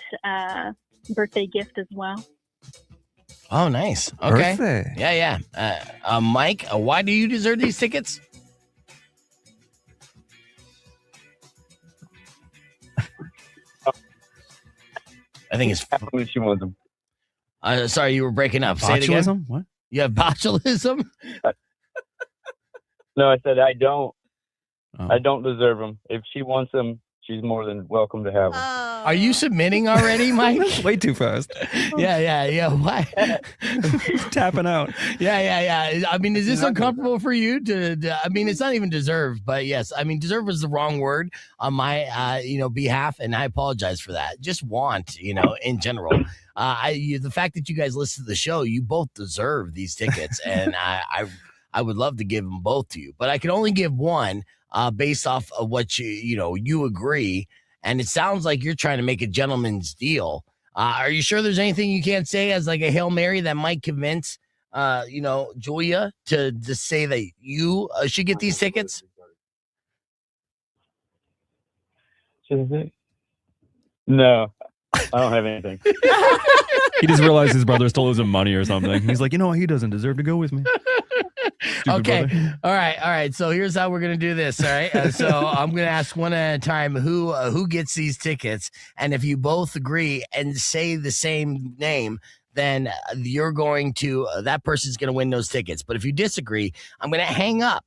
birthday gift as well. Oh, nice. Okay. Birthday. Yeah. Mike, why do you deserve these tickets? I think it's. When she wants them. Sorry, you were breaking up. Say it again. Botulism? What? You have botulism? No, I said I don't. Oh. I don't deserve them. If she wants them, she's more than welcome to have them. Are you submitting already, Mike? Way too fast. Yeah. Why? Tapping out. Yeah. I mean, is this uncomfortable for you I mean, it's not even deserved, but yes. I mean, deserve is the wrong word on my, behalf, and I apologize for that. Just want, in general. The fact that you guys listen to the show, you both deserve these tickets, and I would love to give them both to you, but I can only give one based off of what you agree. And it sounds like you're trying to make a gentleman's deal. Are you sure there's anything you can't say as like a Hail Mary that might convince, Julia to say that you should get these tickets? No, I don't have anything. He just realized his brother stole his money or something. He's like, he doesn't deserve to go with me. Okay. Brother. All right. So here's how we're gonna do this. All right. So I'm gonna ask one at a time who gets these tickets, and if you both agree and say the same name, then you're going to that person's gonna win those tickets. But if you disagree, I'm gonna hang up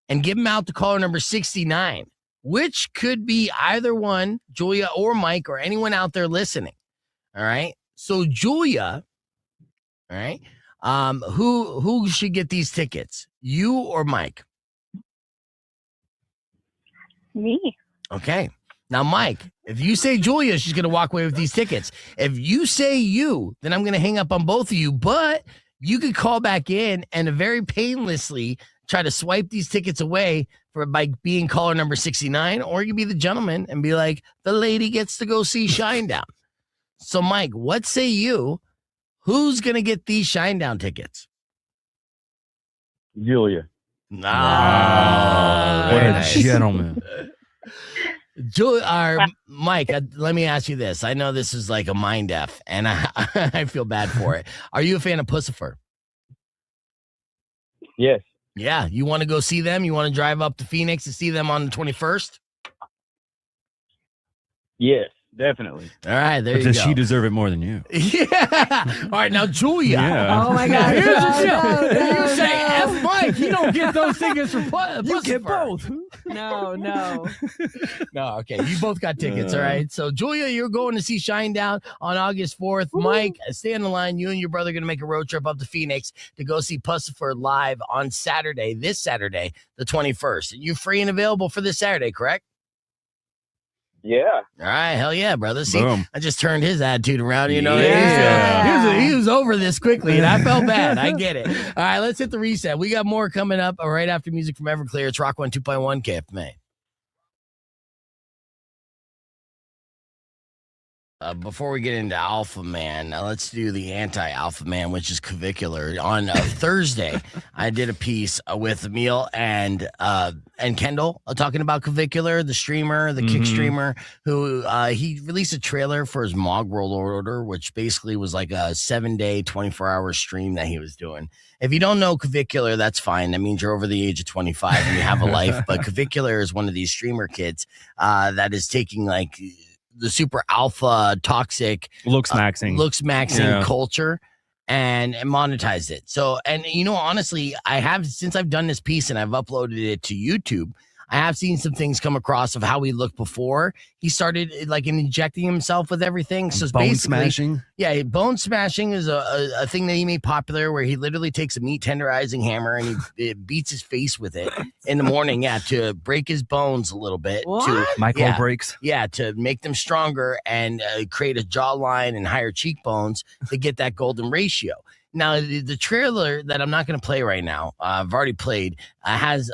and give them out to caller number 69, which could be either one, Julia or Mike or anyone out there listening. All right. So Julia, all right. Who should get these tickets? You or Mike? Me. Okay. Now, Mike, if you say Julia, she's going to walk away with these tickets. If you say you, then I'm going to hang up on both of you, but you could call back in and very painlessly try to swipe these tickets away by being caller number 69, or you can be the gentleman and be like, the lady gets to go see Shinedown. So, Mike, what say you? Who's going to get these Shinedown tickets? Julia. What a gentleman. Mike, let me ask you this. I know this is like a mind F, and I feel bad for it. Are you a fan of Pussifer? Yes. Yeah. You want to go see them? You want to drive up to Phoenix to see them on the 21st? Yes. Definitely. All right, there you go. Does she deserve it more than you? Yeah. All right, now Julia. Yeah. Oh my God. Here's the deal. You say F Mike, you don't get those tickets for You get both. No. No, okay. You both got tickets, all right? So, Julia, you're going to see Shinedown on August 4th. Woo. Mike, stay on the line. You and your brother are going to make a road trip up to Phoenix to go see Pussifer live on this Saturday, the 21st. And you're free and available for this Saturday, correct? Yeah. All right, hell yeah, brother. See, Boom. I just turned his attitude around, Yeah. He was over this quickly, and I felt bad. I get it. All right, let's hit the reset. We got more coming up right after music from Everclear. It's Rock 102.1 KFMA. Before we get into Alpha Man, let's do the anti-Alpha Man, which is Clavicular. On Thursday, I did a piece with Emil and Kendall talking about Clavicular, the streamer, the kick streamer, who he released a trailer for his Mog World Order, which basically was like a 7-day, 24-hour stream that he was doing. If you don't know Clavicular, that's fine. That means you're over the age of 25 and you have a life. But Clavicular is one of these streamer kids that is taking like the super alpha toxic looks maxing culture and monetized it. So, and honestly, since I've done this piece and I've uploaded it to YouTube, I have seen some things come across of how he looked before he started like injecting himself with everything. So bone smashing. Yeah, bone smashing is a thing that he made popular, where he literally takes a meat tenderizing hammer and he beats his face with it in the morning. Yeah, to break his bones a little bit. Micro breaks. Yeah, to make them stronger and create a jawline and higher cheekbones to get that golden ratio. Now, the trailer that I'm not going to play right now, I've already played, has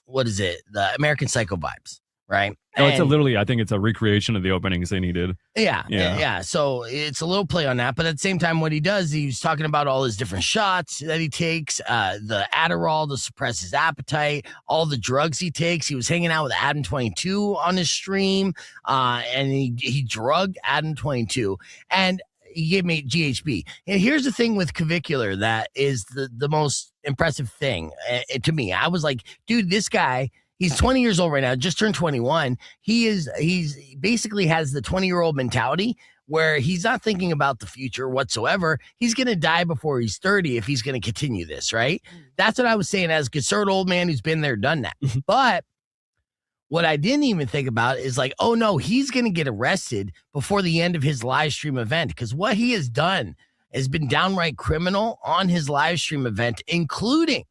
what is it? The American Psycho vibes, right? No, I think it's a recreation of the opening scene he did. Yeah. So it's a little play on that. But at the same time, what he does, he's talking about all his different shots that he takes, the Adderall to suppress his appetite, all the drugs he takes. He was hanging out with Adam 22 on his stream, and he drugged Adam 22. And he gave me GHB. And here's the thing with clavicular that is the most impressive thing to me. I was like, dude, this guy, he's 20 years old right now, just turned 21. He's basically has the 20-year-old mentality where he's not thinking about the future whatsoever. He's going to die before he's 30 if he's going to continue this, right? That's what I was saying as a concerned old man who's been there, done that. But what I didn't even think about is like, oh no, he's going to get arrested before the end of his live stream event, because what he has done has been downright criminal on his live stream event, including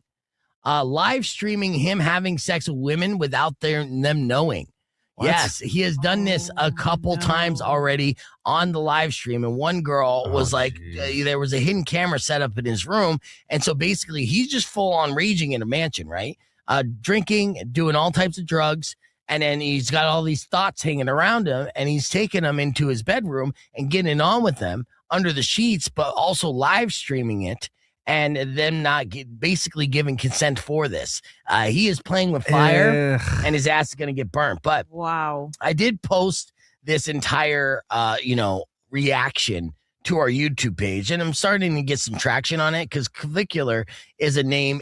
live streaming him having sex with women without them knowing. What? Yes, he has done this a couple times already on the live stream. And one girl was like, there was a hidden camera set up in his room. And so basically he's just full on raging in a mansion, right? Drinking, doing all types of drugs. And then he's got all these thoughts hanging around him, and he's taking them into his bedroom and getting on with them under the sheets, but also live streaming it and them not basically giving consent for this. He is playing with fire and his ass is going to get burnt. But wow, I did post this entire, reaction to our YouTube page, and I'm starting to get some traction on it because clavicular is a name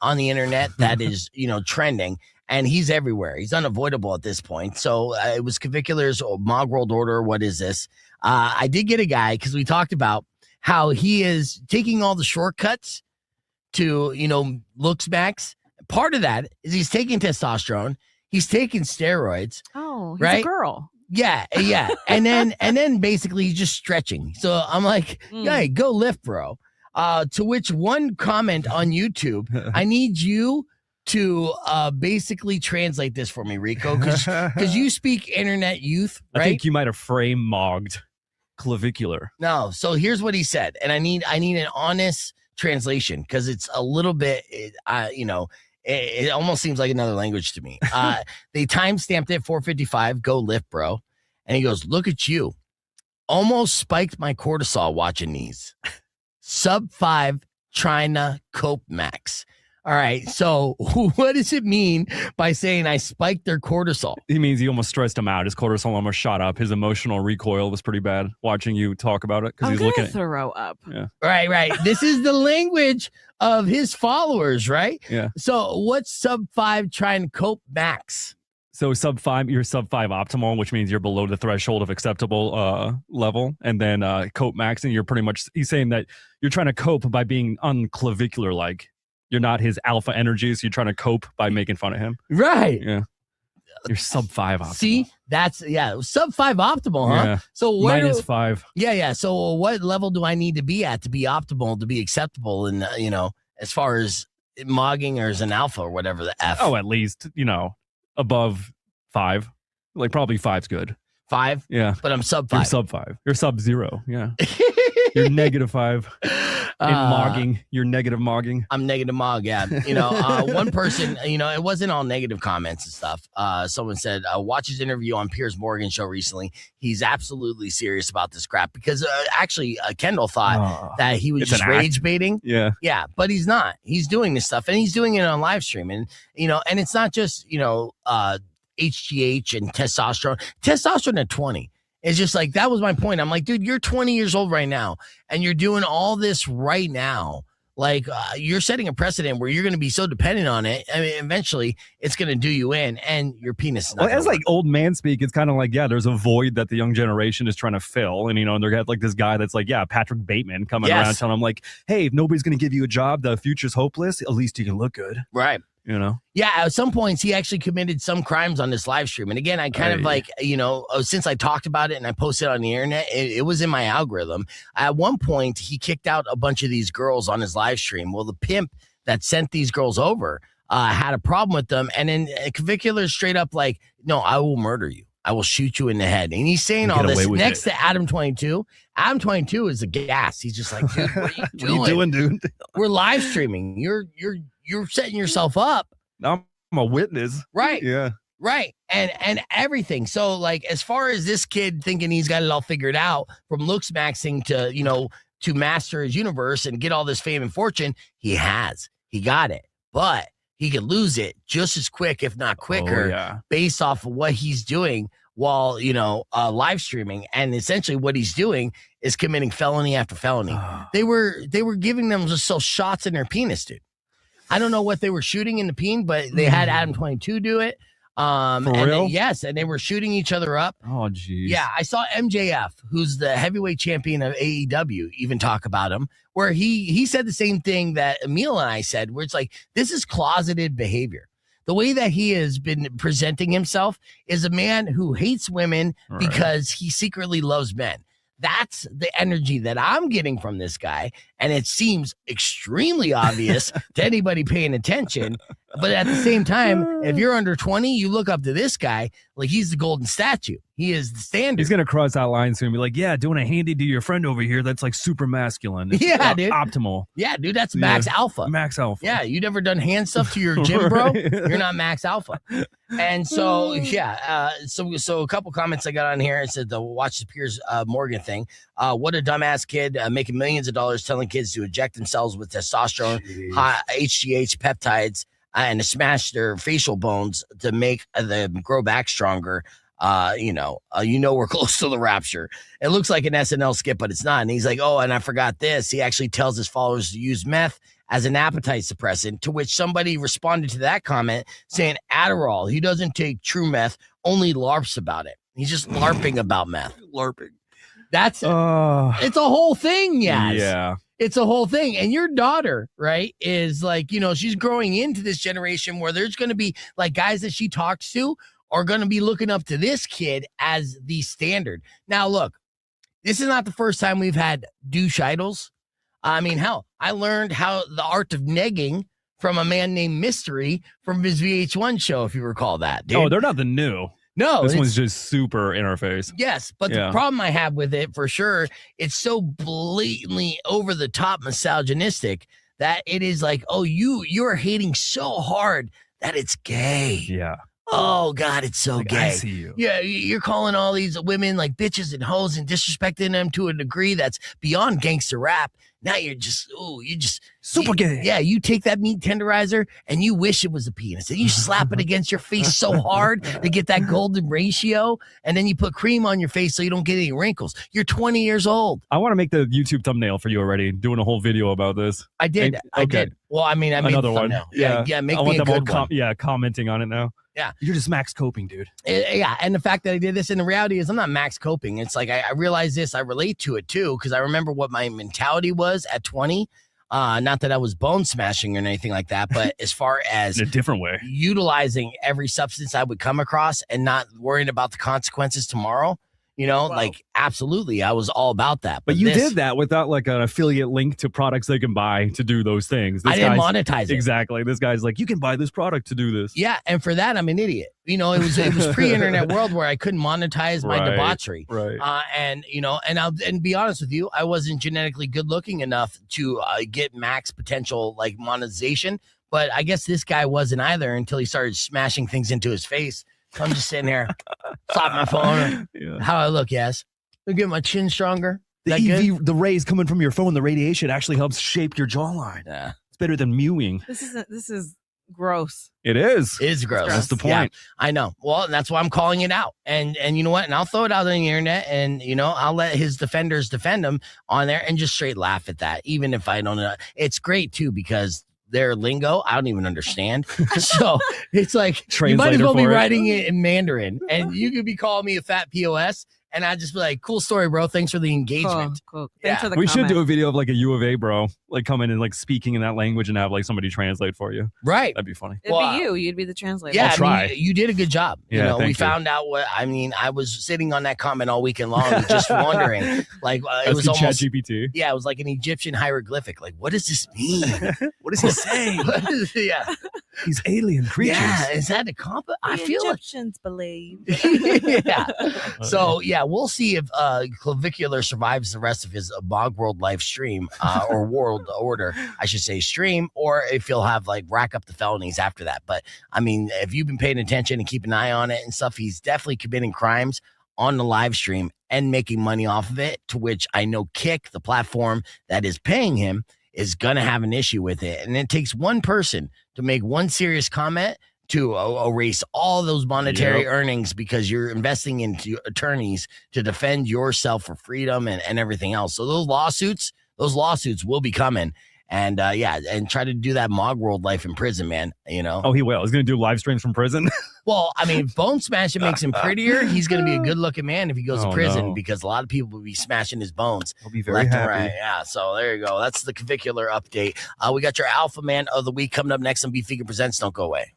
on the internet that is, trending. And he's everywhere. He's unavoidable at this point. So it was clavicular's Mog World Order. What is this? I did get a guy because we talked about how he is taking all the shortcuts to, looks max. Part of that is he's taking testosterone. He's taking steroids. Oh, he's right? a girl. Yeah. and then basically he's just stretching. So I'm like, hey, go lift, bro. To which one comment on YouTube, I need you to basically translate this for me, Rico, because you speak internet youth, right? I think you might have frame-mogged clavicular. No, so here's what he said, and I need an honest translation because it's a little bit, it almost seems like another language to me. They time-stamped it 4:55. Go lift, bro. And he goes, look at you, almost spiked my cortisol watching these. Sub 5 trying to cope max. All right, so what does it mean by saying I spiked their cortisol? He means he almost stressed him out. His cortisol almost shot up. His emotional recoil was pretty bad watching you talk about it because he's looking at throw up. Yeah. Right. This is the language of his followers, right? Yeah. So what's sub 5 trying to cope max? So sub 5, you're sub 5 optimal, which means you're below the threshold of acceptable level. And then cope max, and he's saying that you're trying to cope by being unclavicular like. You're not his alpha energies. You're trying to cope by making fun of him. Right. Yeah. You're sub 5 optimal. See, that's sub 5 optimal, huh? Yeah. So minus 5. Yeah. So what level do I need to be at to be optimal, to be acceptable, and as far as mogging or as an alpha or whatever the F? Oh, at least above 5. Like probably 5's good. 5. Yeah. But I'm sub 5. You're sub 5. You're sub 0. Yeah. You're negative 5. In mogging, you're negative mogging. I'm negative mog, yeah. One person, it wasn't all negative comments and stuff. Someone said, watch his interview on Piers Morgan's show recently. He's absolutely serious about this crap because actually Kendall thought that he was just rage baiting. Yeah. Yeah, but he's not. He's doing this stuff and he's doing it on live stream. And, and it's not just, HGH and testosterone. Testosterone at 20. It's just like, that was my point. I'm like, dude, you're 20 years old right now, and you're doing all this right now. Like, you're setting a precedent where you're going to be so dependent on it. I mean, eventually, it's going to do you in, and your penis is not as like old man speak, it's kind of like, there's a void that the young generation is trying to fill. And, and they got like this guy that's like, Patrick Bateman coming around telling him like, hey, if nobody's going to give you a job, the future's hopeless, at least you can look good. Right. Yeah, at some points he actually committed some crimes on this live stream. And again, I kind of like, since I talked about it and I posted it on the internet, it was in my algorithm. At one point, he kicked out a bunch of these girls on his live stream. Well, the pimp that sent these girls over had a problem with them. And then clavicular straight up like, no, I will murder you. I will shoot you in the head. And he's saying all this next to Adam 22. Adam 22 is a gas. He's just like, dude, what are you doing? What are you doing, dude? We're live streaming. You're setting yourself up. I'm a witness. Right. Yeah. Right. And everything. So like, as far as this kid thinking he's got it all figured out from looks maxing to, to master his universe and get all this fame and fortune, he got it, but he could lose it just as quick, if not quicker, based off of what he's doing while, live streaming. And essentially what he's doing is committing felony after felony. They were giving them just shots in their penis, dude. I don't know what they were shooting in the peen, but they had Adam 22 do it. For real? Yes, and they were shooting each other up. Oh, geez. Yeah, I saw MJF, who's the heavyweight champion of AEW, even talk about him, where he said the same thing that Emil and I said, where it's like, this is closeted behavior. The way that he has been presenting himself is a man who hates women because he secretly loves men. That's the energy that I'm getting from this guy. And it seems extremely obvious to anybody paying attention. But at the same time, if you're under 20, you look up to this guy like he's the golden statue. He is the standard. He's going to cross that line soon and be like, yeah, doing a handy to your friend over here. That's like super masculine. It's dude. Optimal. Yeah, dude, that's max alpha. Max alpha. Yeah, you never done hand stuff to your gym, bro? You're not max alpha. And so, so a couple comments I got on here. It said the watch the Piers Morgan thing. What a dumbass kid making millions of dollars telling kids to inject themselves with testosterone, HGH peptides, and to smash their facial bones to make them grow back stronger. We're close to the rapture. It looks like an SNL skit, but it's not. And he's like, oh, and I forgot this. He actually tells his followers to use meth as an appetite suppressant, to which somebody responded to that comment saying Adderall. He doesn't take true meth, only LARPs about it. He's just LARPing about meth. LARPing. That's it's a whole thing, Yaz. Yeah. It's a whole thing. And your daughter, right, is like, she's growing into this generation where there's going to be like guys that she talks to are going to be looking up to this kid as the standard. Now, look, this is not the first time we've had douche idols. I mean, hell, I learned the art of negging from a man named Mystery from his VH1 show, if you recall that, dude. Oh, they're nothing new. No. This one's just super in our face. Yes, but the problem I have with it, for sure, it's so blatantly over the top misogynistic that it is like, oh, you're hating so hard that it's gay. Yeah. Oh, God, it's so gay. I see you. Yeah, you're calling all these women like bitches and hoes and disrespecting them to a degree that's beyond gangster rap. Now you're just super gay. Yeah, you take that meat tenderizer and you wish it was a penis. And you slap it against your face so hard to get that golden ratio. And then you put cream on your face so you don't get any wrinkles. You're 20 years old. I want to make the YouTube thumbnail for you already, doing a whole video about this. I did. I did. Well, I mean, I made another the one. Yeah, make me a good one. Commenting on it now. Yeah. You're just max coping, dude. Yeah. And the fact that I did this, and the reality is I'm not max coping. It's like I realize this. I relate to it, too, because I remember what my mentality was at 20. Not that I was bone smashing or anything like that, but as far as in a different way, utilizing every substance I would come across and not worrying about the consequences tomorrow. Like absolutely, I was all about that. But you did that without like an affiliate link to products they can buy to do those things. I didn't monetize it. Exactly. This guy's like, you can buy this product to do this. Yeah, and for that, I'm an idiot. It was pre-internet world where I couldn't monetize my debauchery. Right. And be honest with you, I wasn't genetically good looking enough to get max potential like monetization. But I guess this guy wasn't either until he started smashing things into his face. I'm just sitting here, slap my phone. How I look, yes. I get my chin stronger. The rays coming from your phone, the radiation actually helps shape your jawline. Yeah, it's better than mewing. This is gross. It is. It's gross. That's the point. Yeah, I know. Well, and that's why I'm calling it out. And you know what? And I'll throw it out on the internet, and I'll let his defenders defend him on there, and just straight laugh at that, even if I don't know. It's great too because their lingo I don't even understand. So it's like you might as well be writing it in Mandarin, and you could be calling me a fat POS, and I'd just be like, cool story, bro. Thanks for the engagement. Cool. Thanks for the we comment. should do a video of like a U of A bro, like come in and like speaking in that language and have like somebody translate for you. Right. That'd be funny. It'd be you. You'd be the translator. Yeah, I'll try. you did a good job. Yeah, we found out I was sitting on that comment all weekend long, just wondering, like, it was almost ChatGPT. Yeah, it was like an Egyptian hieroglyphic. Like, what does this mean? What does he say? Yeah. These alien creatures. Yeah, is that a comp? I feel like Egyptians believe. yeah. So yeah, we'll see if Clavicular survives the rest of his Bog World life stream or World Order, I should say, stream, or if he'll have like rack up the felonies after that. But I mean, if you've been paying attention and keep an eye on it and stuff, he's definitely committing crimes on the live stream and making money off of it, to which I know Kick, the platform that is paying him, is going to have an issue with it. And it takes one person to make one serious comment to erase all those monetary earnings, because you're investing into attorneys to defend yourself for freedom and everything else. So those lawsuits will be coming. And and try to do that Mog World life in prison, man. You know? Oh, he will. He's going to do live streams from prison. Well, I mean, bone smashing makes him prettier. He's going to be a good looking man if he goes to prison, because a lot of people will be smashing his bones. He'll be very happy. Right. Yeah. So there you go. That's the Clavicular update. We got your Alpha Man of the Week coming up next on Beef Vegan Presents. Don't go away.